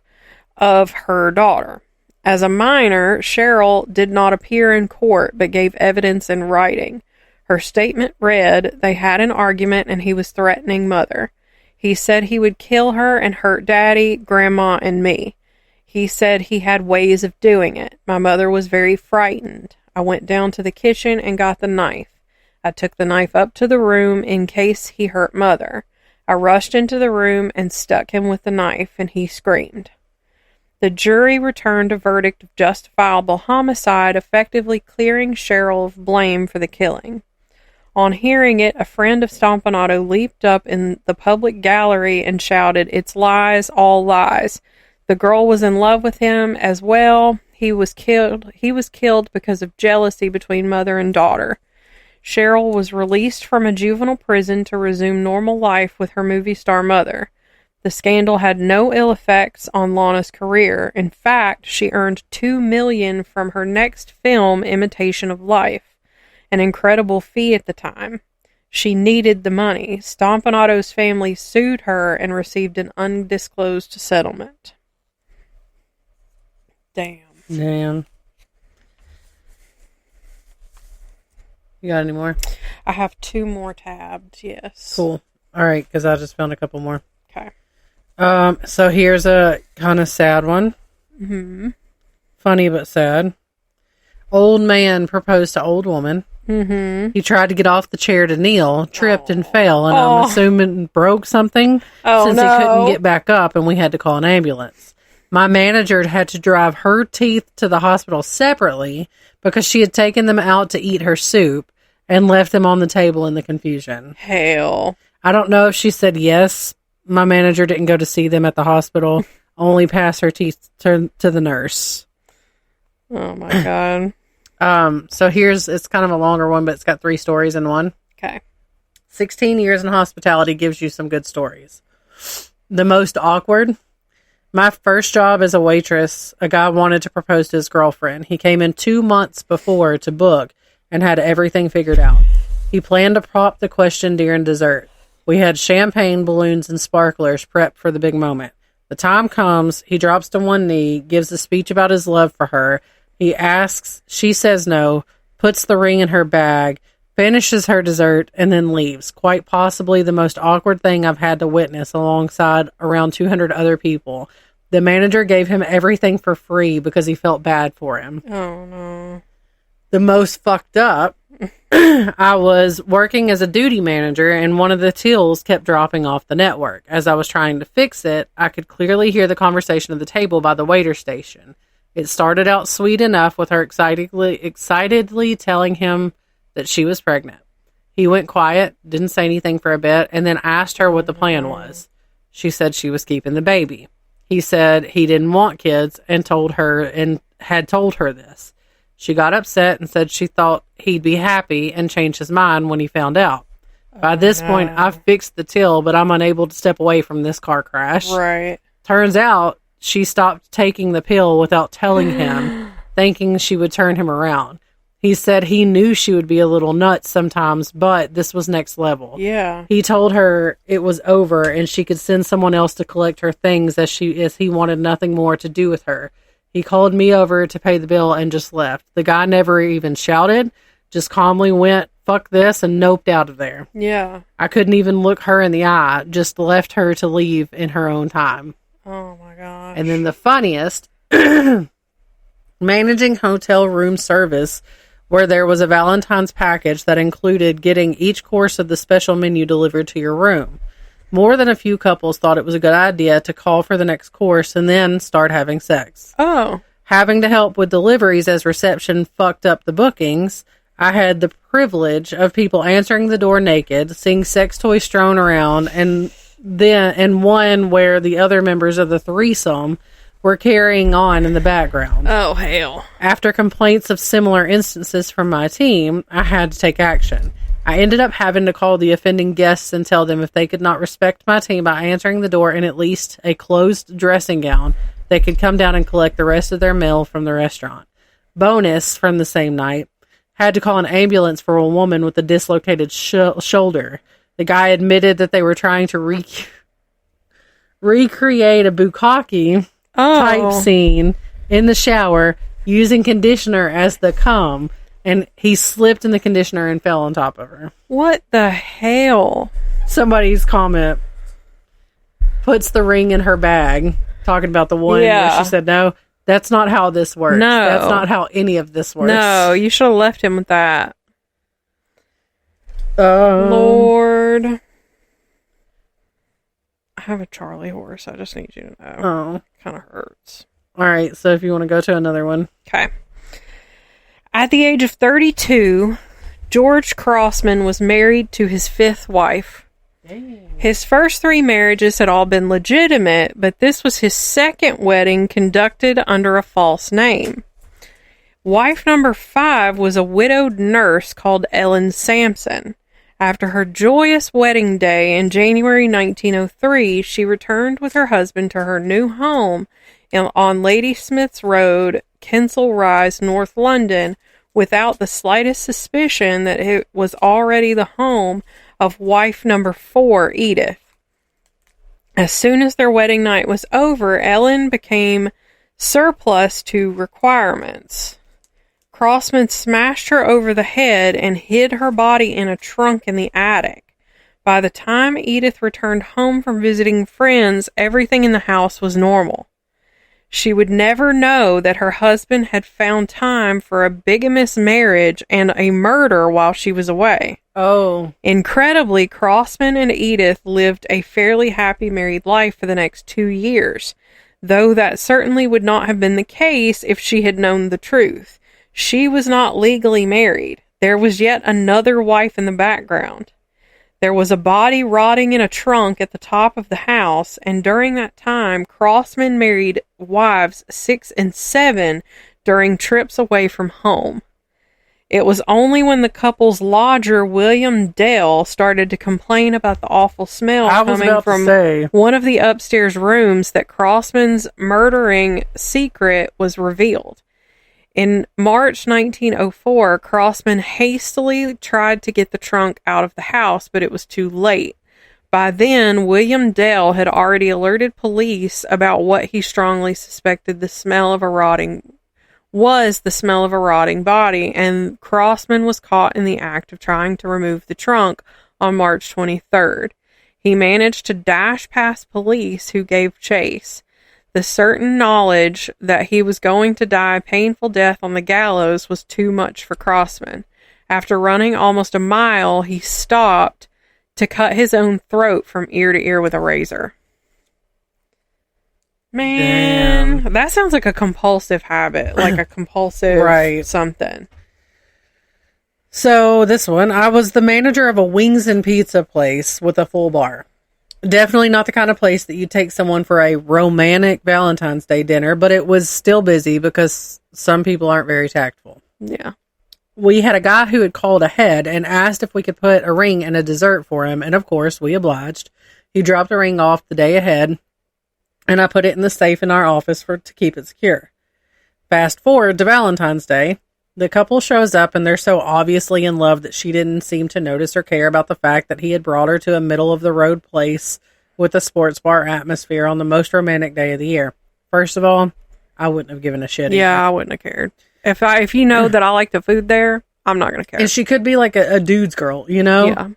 of her daughter. As a minor, Cheryl did not appear in court but gave evidence in writing. Her statement read, they had an argument and he was threatening Mother. He said he would kill her and hurt Daddy, Grandma, and me. He said he had ways of doing it. My mother was very frightened. I went down to the kitchen and got the knife. I took the knife up to the room in case he hurt Mother. I rushed into the room and stuck him with the knife, and he screamed. The jury returned a verdict of justifiable homicide, effectively clearing Cheryl of blame for the killing. On hearing it, a friend of Stompanato leaped up in the public gallery and shouted, "It's lies, all lies. The girl was in love with him as well. He was killed because of jealousy between mother and daughter." Cheryl was released from a juvenile prison to resume normal life with her movie star mother. The scandal had no ill effects on Lana's career. In fact, she earned $2 million from her next film, Imitation of Life, an incredible fee at the time. She needed the money. Stompanato's family sued her and received an undisclosed settlement. Damn. You got any more? I have 2 more tabbed, yes. Cool. All right, because I just found a couple more. Okay. So here's a kind of sad one. Mm-hmm. Funny but sad. Old man proposed to old woman. Mm-hmm. He tried to get off the chair to kneel, tripped and fell, and I'm assuming broke something since he couldn't get back up, and we had to call an ambulance. My manager had to drive her teeth to the hospital separately because she had taken them out to eat her soup and left them on the table in the confusion. Hell. I don't know if she said yes. My manager didn't go to see them at the hospital, only pass her teeth to the nurse. Oh my God. So it's kind of a longer one, but it's got 3 stories in one. Okay. 16 years in hospitality gives you some good stories. The most awkward. My first job as a waitress, a guy wanted to propose to his girlfriend. He came in 2 months before to book and had everything figured out. He planned to prop the question during dessert. We had champagne, balloons, and sparklers prepped for the big moment. The time comes, he drops to one knee, gives a speech about his love for her. He asks, she says no, puts the ring in her bag, finishes her dessert, and then leaves. Quite possibly the most awkward thing I've had to witness alongside around 200 other people. The manager gave him everything for free because he felt bad for him. Oh, no. The most fucked up, I was working as a duty manager and one of the tills kept dropping off the network. As I was trying to fix it, I could clearly hear the conversation at the table by the waiter station. It started out sweet enough with her excitedly telling him that she was pregnant. He went quiet, didn't say anything for a bit, and then asked her what the plan was. She said she was keeping the baby. He said he didn't want kids and had told her this. She got upset and said she thought he'd be happy and changed his mind when he found out. By this point, I've fixed the till, but I'm unable to step away from this car crash. Right. Turns out she stopped taking the pill without telling him, thinking she would turn him around. He said he knew she would be a little nuts sometimes, but this was next level. Yeah. He told her it was over and she could send someone else to collect her things as he wanted nothing more to do with her. He called me over to pay the bill and just left. The guy never even shouted, just calmly went, fuck this, and noped out of there. Yeah. I couldn't even look her in the eye, just left her to leave in her own time. Oh my gosh. And then the funniest, managing hotel room service, where there was a Valentine's package that included getting each course of the special menu delivered to your room. More than a few couples thought it was a good idea to call for the next course and then start having sex. Oh. Having to help with deliveries as reception fucked up the bookings, I had the privilege of people answering the door naked, seeing sex toys strewn around, and one where the other members of the threesome were carrying on in the background. Oh, hell. After complaints of similar instances from my team, I had to take action. I ended up having to call the offending guests and tell them if they could not respect my team by answering the door in at least a closed dressing gown, they could come down and collect the rest of their meal from the restaurant. Bonus from the same night, had to call an ambulance for a woman with a dislocated shoulder. The guy admitted that they were trying to recreate a bukkake type scene in the shower using conditioner as the cum, and he slipped in the conditioner and fell on top of her. What the hell? Somebody's comment puts the ring in her bag, talking about the one where she said, no, that's not how this works. No. That's not how any of this works. No, you should have left him with that. Lord. I have a Charlie horse. I just need you to know. Oh. Kind of hurts. All right, so if you want to go to another one. Okay. At the age of 32, George Crossman was married to his fifth wife. Dang. His first three marriages had all been legitimate, but this was his second wedding conducted under a false name. Wife number 5 was a widowed nurse called Ellen Sampson. After her joyous wedding day in January 1903, she returned with her husband to her new home on Ladysmith's Road, Kensal Rise, North London, without the slightest suspicion that it was already the home of wife number 4, Edith. As soon as their wedding night was over, Ellen became surplus to requirements. Crossman smashed her over the head and hid her body in a trunk in the attic. By the time Edith returned home from visiting friends, everything in the house was normal. She would never know that her husband had found time for a bigamous marriage and a murder while she was away. Oh. Incredibly, Crossman and Edith lived a fairly happy married life for the next 2 years, though that certainly would not have been the case if she had known the truth. She was not legally married. There was yet another wife in the background. There was a body rotting in a trunk at the top of the house, and during that time, Crossman married wives 6 and 7 during trips away from home. It was only when the couple's lodger, William Dell, started to complain about the awful smell coming from one of the upstairs rooms that Crossman's murdering secret was revealed. In March 1904, Crossman hastily tried to get the trunk out of the house, but it was too late. By then, William Dell had already alerted police about what he strongly suspected the smell of a rotting body, and Crossman was caught in the act of trying to remove the trunk on March 23rd. He managed to dash past police, who gave chase. The certain knowledge that he was going to die a painful death on the gallows was too much for Crossman. After running almost a mile, he stopped to cut his own throat from ear to ear with a razor. Man, damn. That sounds like a compulsive habit, like a compulsive something. So this one, I was the manager of a wings and pizza place with a full bar. Definitely not the kind of place that you take someone for a romantic Valentine's Day dinner, but it was still busy because some people aren't very tactful. Yeah. We had a guy who had called ahead and asked if we could put a ring and a dessert for him, and of course, we obliged. He dropped the ring off the day ahead, and I put it in the safe in our office to keep it secure. Fast forward to Valentine's Day. The couple shows up and they're so obviously in love that she didn't seem to notice or care about the fact that he had brought her to a middle-of-the-road place with a sports bar atmosphere on the most romantic day of the year. First of all, I wouldn't have given a shit. Yeah, either. I wouldn't have cared. If you know that I like the food there, I'm not going to care. And she could be like a dude's girl, you know?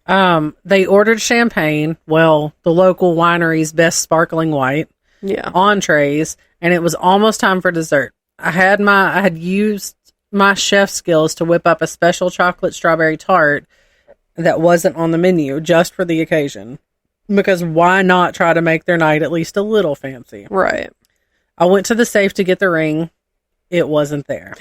Yeah. They ordered champagne, well, the local winery's best sparkling white. Yeah. Entrees, and it was almost time for dessert. I had used my chef skills to whip up a special chocolate strawberry tart that wasn't on the menu just for the occasion. Because why not try to make their night at least a little fancy? Right. I went to the safe to get the ring. It wasn't there.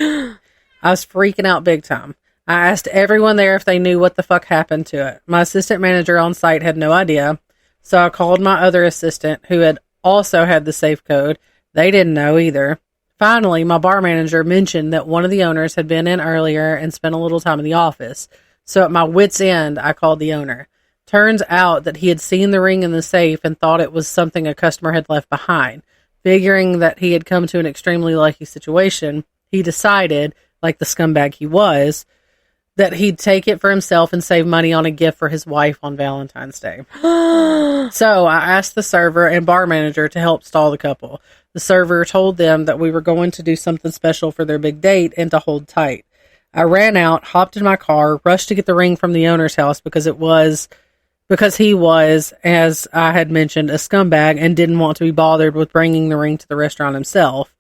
I was freaking out big time. I asked everyone there if they knew what the fuck happened to it. My assistant manager on site had no idea. So I called my other assistant who had also had the safe code. They didn't know either. Finally, my bar manager mentioned that one of the owners had been in earlier and spent a little time in the office. So at my wit's end, I called the owner. Turns out that he had seen the ring in the safe and thought it was something a customer had left behind. Figuring that he had come to an extremely lucky situation, he decided, like the scumbag he was, that he'd take it for himself and save money on a gift for his wife on Valentine's Day. So I asked the server and bar manager to help stall the couple. The server told them that we were going to do something special for their big date and to hold tight. I ran out, hopped in my car, rushed to get the ring from the owner's house because he was, as I had mentioned, a scumbag and didn't want to be bothered with bringing the ring to the restaurant himself.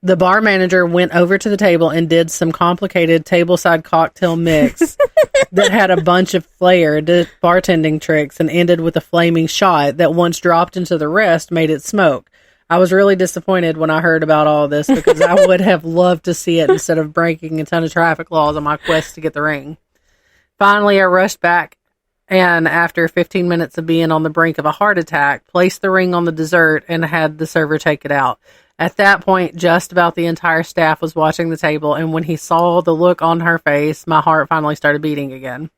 The bar manager went over to the table and did some complicated tableside cocktail mix that had a bunch of flair, did bartending tricks, and ended with a flaming shot that once dropped into the rest made it smoke. I was really disappointed when I heard about all this because I would have loved to see it instead of breaking a ton of traffic laws on my quest to get the ring. Finally, I rushed back and after 15 minutes of being on the brink of a heart attack, placed the ring on the dessert and had the server take it out. At that point, just about the entire staff was watching the table, and when he saw the look on her face, my heart finally started beating again.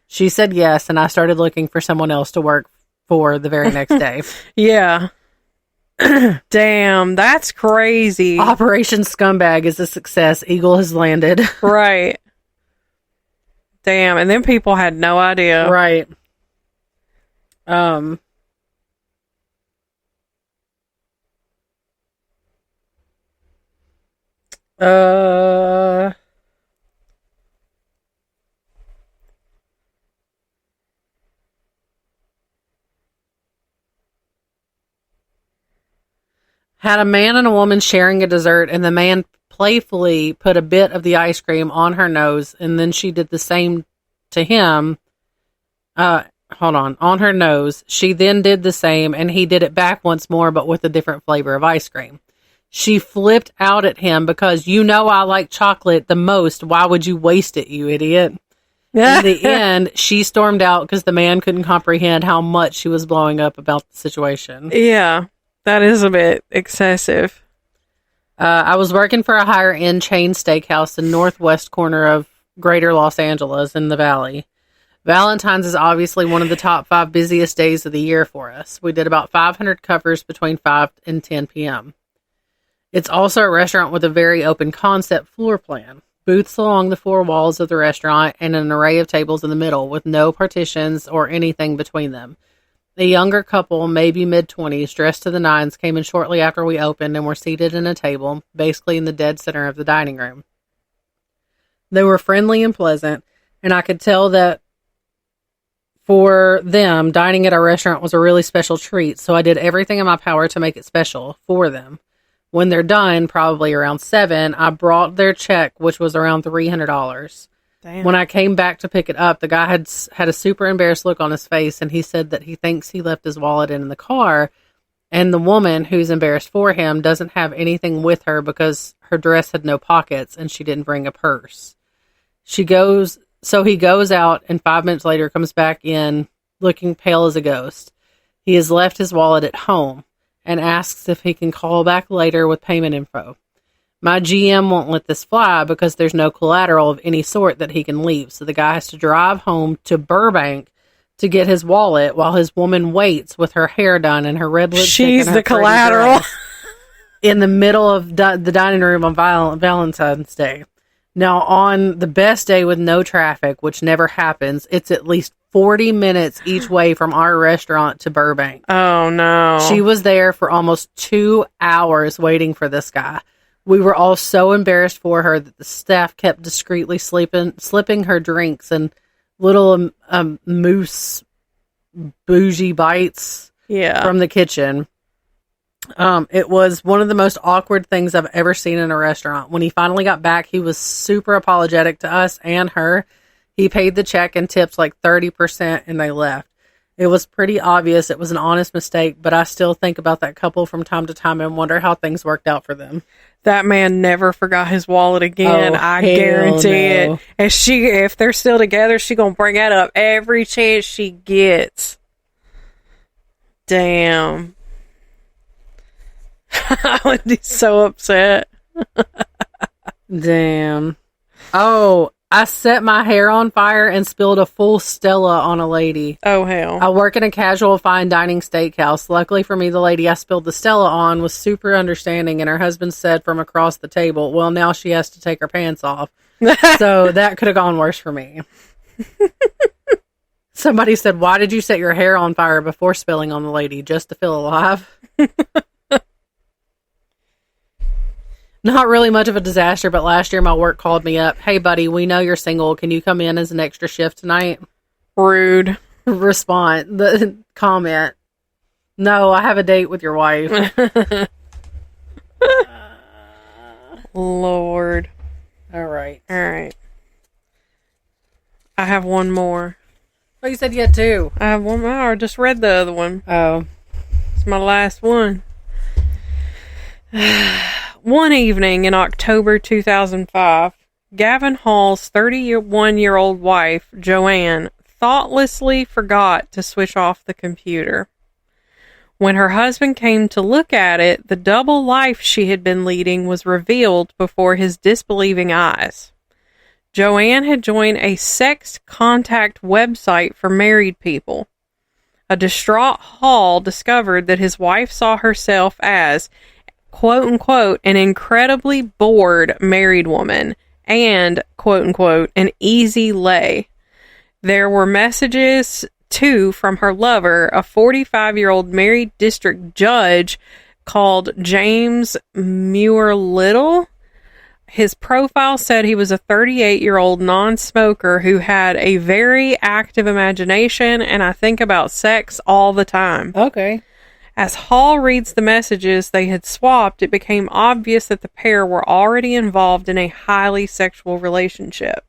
She said yes, and I started looking for someone else to work for the very next day. Yeah. Damn, that's crazy. Operation Scumbag is a success. Eagle has landed. Right. Damn, and then people had no idea. Right. Had a man and a woman sharing a dessert, and the man playfully put a bit of the ice cream on her nose, and then she did the same to him. On her nose. She then did the same, and he did it back once more, but with a different flavor of ice cream. She flipped out at him because, you know, I like chocolate the most. Why would you waste it, you idiot? In the end, she stormed out because the man couldn't comprehend how much she was blowing up about the situation. Yeah, that is a bit excessive. I was working for a higher-end chain steakhouse in northwest corner of greater Los Angeles in the Valley. Valentine's is obviously one of the top 5 busiest days of the year for us. We did about 500 covers between 5 and 10 p.m. It's also a restaurant with a very open concept floor plan. Booths along the 4 walls of the restaurant and an array of tables in the middle with no partitions or anything between them. A younger couple, maybe mid-20s, dressed to the nines, came in shortly after we opened and were seated in a table, basically in the dead center of the dining room. They were friendly and pleasant, and I could tell that for them, dining at our restaurant was a really special treat, so I did everything in my power to make it special for them. When they're done, probably around 7, I brought their check, which was around $300. Damn. When I came back to pick it up, the guy had a super embarrassed look on his face, and he said that he thinks he left his wallet in the car, and the woman, who's embarrassed for him, doesn't have anything with her because her dress had no pockets, and she didn't bring a purse. He goes out, and 5 minutes later comes back in, looking pale as a ghost. He has left his wallet at home, and asks if he can call back later with payment info. My GM won't let this fly because there's no collateral of any sort that he can leave, so the guy has to drive home to Burbank to get his wallet while his woman waits with her hair done and her red lipstick. She's and her the collateral. in the middle of the dining room on Valentine's Day. Now, on the best day with no traffic, which never happens, it's at least 40 minutes each way from our restaurant to Burbank. Oh, no. She was there for almost 2 hours waiting for this guy. We were all so embarrassed for her that the staff kept discreetly slipping her drinks and little moose bougie bites from the kitchen. It was one of the most awkward things I've ever seen in a restaurant. When he finally got back, he was super apologetic to us and her. He paid the check and tips like 30%, and they left. It was pretty obvious it was an honest mistake, but I still think about that couple from time to time and wonder how things worked out for them. That man never forgot his wallet again. I guarantee it. And if they're still together, she gonna bring that up every chance she gets. Damn. I would be so upset. Damn. Oh, I set my hair on fire and spilled a full Stella on a lady. Oh, hell. I work in a casual fine dining steakhouse. Luckily for me, the lady I spilled the Stella on was super understanding, and her husband said from across the table, well, now she has to take her pants off. So that could have gone worse for me. Somebody said, why did you set your hair on fire before spilling on the lady? Just to feel alive? Not really much of a disaster, but last year my work called me up. Hey, buddy, we know you're single. Can you come in as an extra shift tonight? Rude. The comment. No, I have a date with your wife. Lord. All right. I have one more. Oh, you said you had two. I have one more. I just read the other one. Oh. It's my last one. One evening in October 2005, Gavin Hall's 31-year-old wife, Joanne, thoughtlessly forgot to switch off the computer. When her husband came to look at it, the double life she had been leading was revealed before his disbelieving eyes. Joanne had joined a sex contact website for married people. A distraught Hall discovered that his wife saw herself as quote-unquote, an incredibly bored married woman, and, quote-unquote, an easy lay. There were messages, too, from her lover, a 45-year-old married district judge called James Muir-Little. His profile said he was a 38-year-old non-smoker who had a very active imagination, and I think about sex all the time. Okay. As Hall reads the messages they had swapped, it became obvious that the pair were already involved in a highly sexual relationship.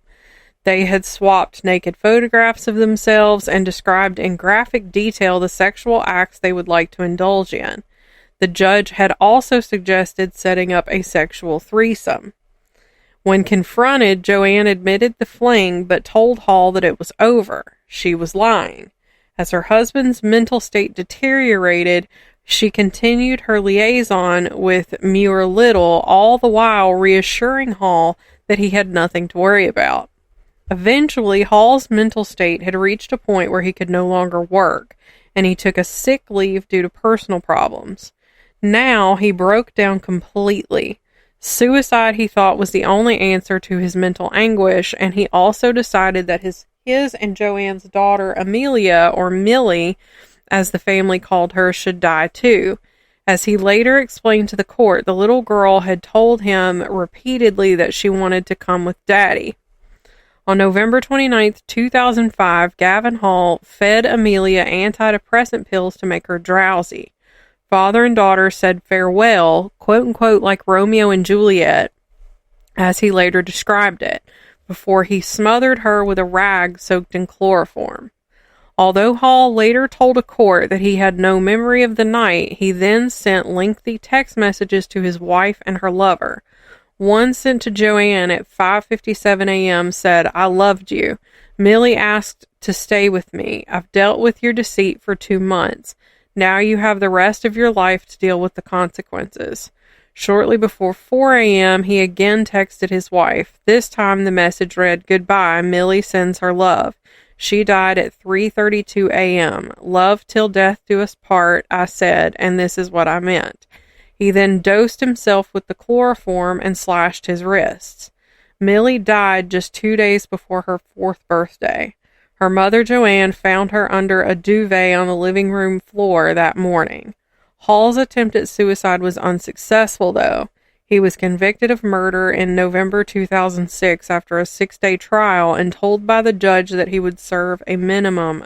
They had swapped naked photographs of themselves and described in graphic detail the sexual acts they would like to indulge in. The judge had also suggested setting up a sexual threesome. When confronted, Joanne admitted the fling, but told Hall that it was over. She was lying. As her husband's mental state deteriorated, she continued her liaison with Muir-Little, all the while reassuring Hall that he had nothing to worry about. Eventually, Hall's mental state had reached a point where he could no longer work, and he took a sick leave due to personal problems. Now, he broke down completely. Suicide, he thought, was the only answer to his mental anguish, and he also decided that his and Joanne's daughter, Amelia, or Millie, as the family called her, should die too. As he later explained to the court, the little girl had told him repeatedly that she wanted to come with Daddy. On November 29th, 2005, Gavin Hall fed Amelia antidepressant pills to make her drowsy. Father and daughter said farewell, quote-unquote, like Romeo and Juliet, as he later described it, before he smothered her with a rag soaked in chloroform. Although Hall later told a court that he had no memory of the night, he then sent lengthy text messages to his wife and her lover. One sent to Joanne at 5:57 a.m. said, I loved you. Millie asked to stay with me. I've dealt with your deceit for 2 months. Now you have the rest of your life to deal with the consequences. Shortly before 4 a.m., he again texted his wife. This time the message read, Goodbye, Millie sends her love. She died at 3:32 a.m. Love till death do us part, I said, and this is what I meant. He then dosed himself with the chloroform and slashed his wrists. Millie died just 2 days before her 4th birthday. Her mother, Joanne, found her under a duvet on the living room floor that morning. Hall's attempt at suicide was unsuccessful, though. He was convicted of murder in November 2006 after a 6-day trial and told by the judge that he would serve a minimum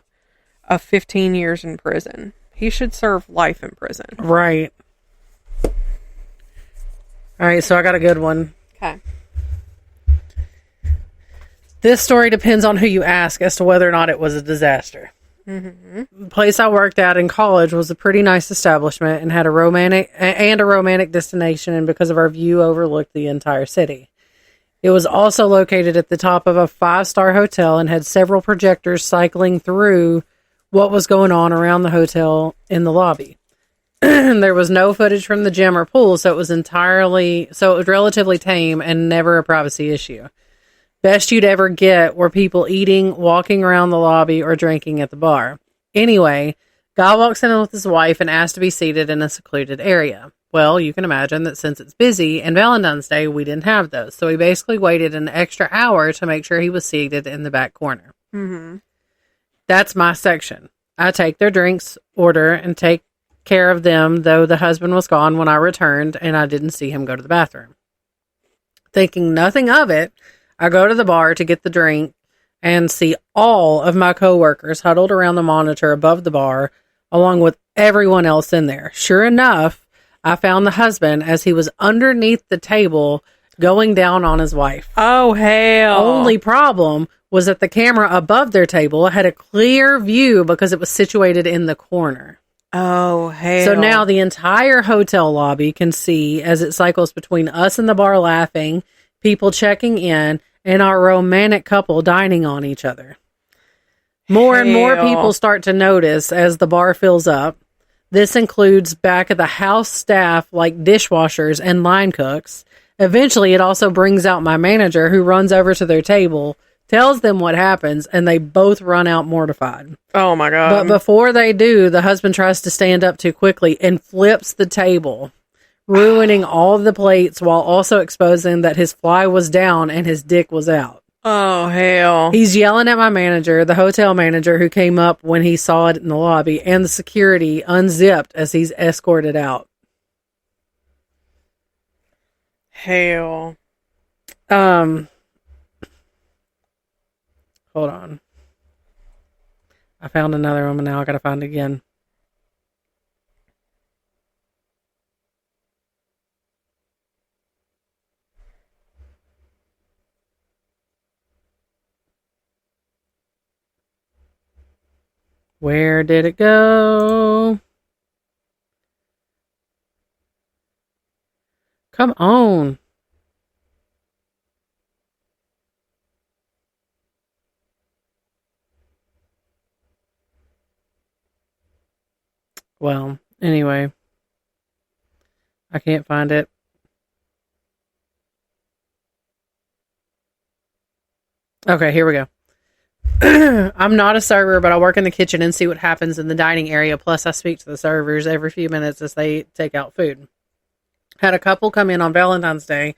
of 15 years in prison. He should serve life in prison. Right. All right, so I got a good one. Okay. This story depends on who you ask as to whether or not it was a disaster. The place I worked at in college was a pretty nice establishment and had a romantic destination, and because of our view, overlooked the entire city. It was also located at the top of a 5-star hotel and had several projectors cycling through what was going on around the hotel in the lobby. There was no footage from the gym or pool, so it was relatively tame and never a privacy issue. Best you'd ever get were people eating, walking around the lobby, or drinking at the bar. Anyway, guy walks in with his wife and asks to be seated in a secluded area. Well, you can imagine that since it's busy and Valentine's Day, we didn't have those. So we basically waited an extra hour to make sure he was seated in the back corner. Mm-hmm. That's my section. I take their drinks, order, and take care of them, though the husband was gone when I returned and I didn't see him go to the bathroom. Thinking nothing of it, I go to the bar to get the drink and see all of my coworkers huddled around the monitor above the bar, along with everyone else in there. Sure enough, I found the husband as he was underneath the table going down on his wife. Oh, hell. Only problem was that the camera above their table had a clear view because it was situated in the corner. Oh, hell. So now the entire hotel lobby can see as it cycles between us and the bar laughing, people checking in, and our romantic couple dining on each other. More and more people start to notice as the bar fills up. This includes back of the house staff like dishwashers and line cooks. Eventually, it also brings out my manager, who runs over to their table, tells them what happens, and they both run out mortified. Oh, my God. But before they do, the husband tries to stand up too quickly and flips the table, ruining all of the plates while also exposing that his fly was down and his dick was out. Oh, hell. He's yelling at my manager, the hotel manager who came up when he saw it in the lobby, and the security unzipped as he's escorted out. Hell. Hold on. I found another one, but now I gotta find it again. Where did it go? Come on. Well, anyway. I can't find it. Okay, here we go. I'm not a server, but I work in the kitchen and see what happens in the dining area. Plus, I speak to the servers every few minutes as they take out food. Had a couple come in on Valentine's Day.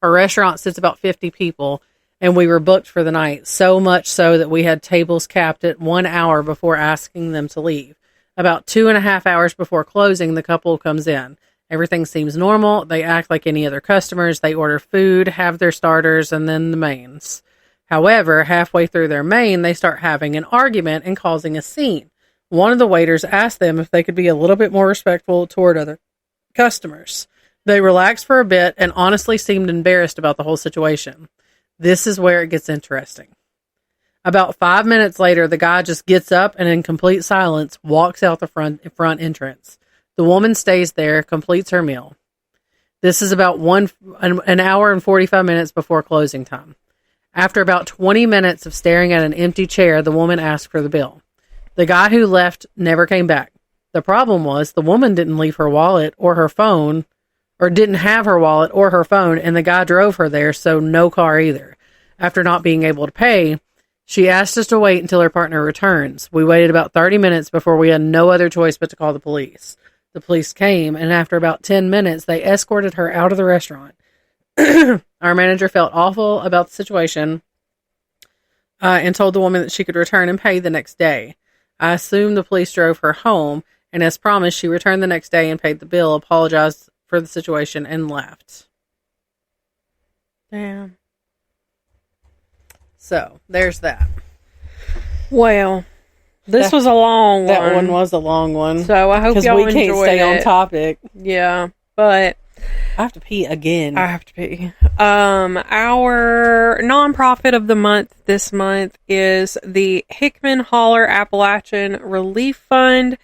Our restaurant sits about 50 people, and we were booked for the night. So much so that we had tables capped at 1 hour before asking them to leave. About 2.5 hours before closing, the couple comes in. Everything seems normal. They act like any other customers. They order food, have their starters, and then the mains. However, halfway through their main, they start having an argument and causing a scene. One of the waiters asked them if they could be a little bit more respectful toward other customers. They relaxed for a bit and honestly seemed embarrassed about the whole situation. This is where it gets interesting. About 5 minutes later, the guy just gets up and in complete silence walks out the front entrance. The woman stays there, completes her meal. This is about an hour and 45 minutes before closing time. After about 20 minutes of staring at an empty chair, the woman asked for the bill. The guy who left never came back. The problem was the woman didn't leave her wallet or her phone, or didn't have her wallet or her phone, and the guy drove her there, so no car either. After not being able to pay, she asked us to wait until her partner returns. We waited about 30 minutes before we had no other choice but to call the police. The police came, and after about 10 minutes, they escorted her out of the restaurant. Our manager felt awful about the situation and told the woman that she could return and pay the next day. I assumed the police drove her home, and as promised, she returned the next day and paid the bill, apologized for the situation, and left. Damn. So, there's that. Well, this was a long one. That one was a long one. So, I hope y'all enjoyed it. Because we can't stay on topic. Yeah, but... I have to pee again. I have to pee. Our nonprofit of the month this month is the Hickman, Holler, Appalachian Relief Fund,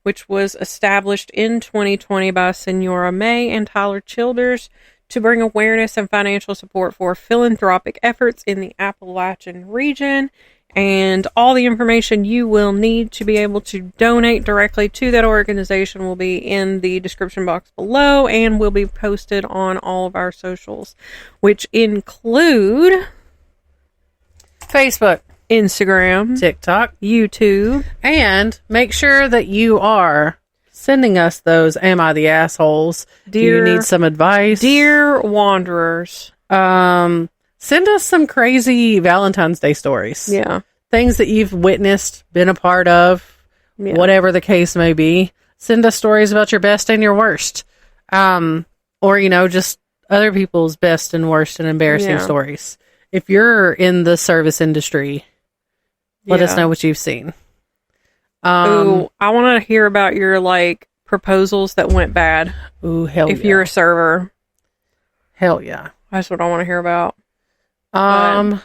which was established in 2020 by Senora May and Tyler Childers to bring awareness and financial support for philanthropic efforts in the Appalachian region. And all the information you will need to be able to donate directly to that organization will be in the description box below and will be posted on all of our socials, which include Facebook, Instagram, TikTok, YouTube. And make sure that you are sending us those Am I the Assholes? Do you need some advice? Dear Wanderers. Send us some crazy Valentine's Day stories. Yeah. Things that you've witnessed, been a part of, whatever the case may be. Send us stories about your best and your worst. Or, just other people's best and worst and embarrassing stories. If you're in the service industry, let us know what you've seen. Ooh, I want to hear about your, proposals that went bad. Ooh, hell yeah. If you're a server. Hell yeah. That's what I want to hear about. Other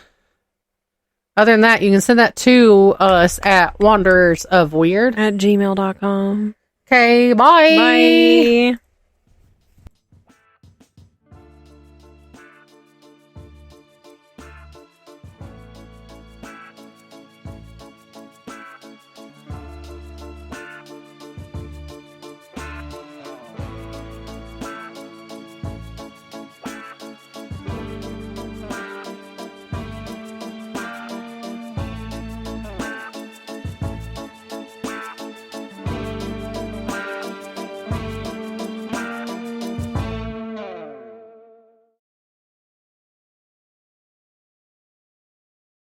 than that, you can send that to us at wanderersofweird@gmail.com. Okay, bye. Bye.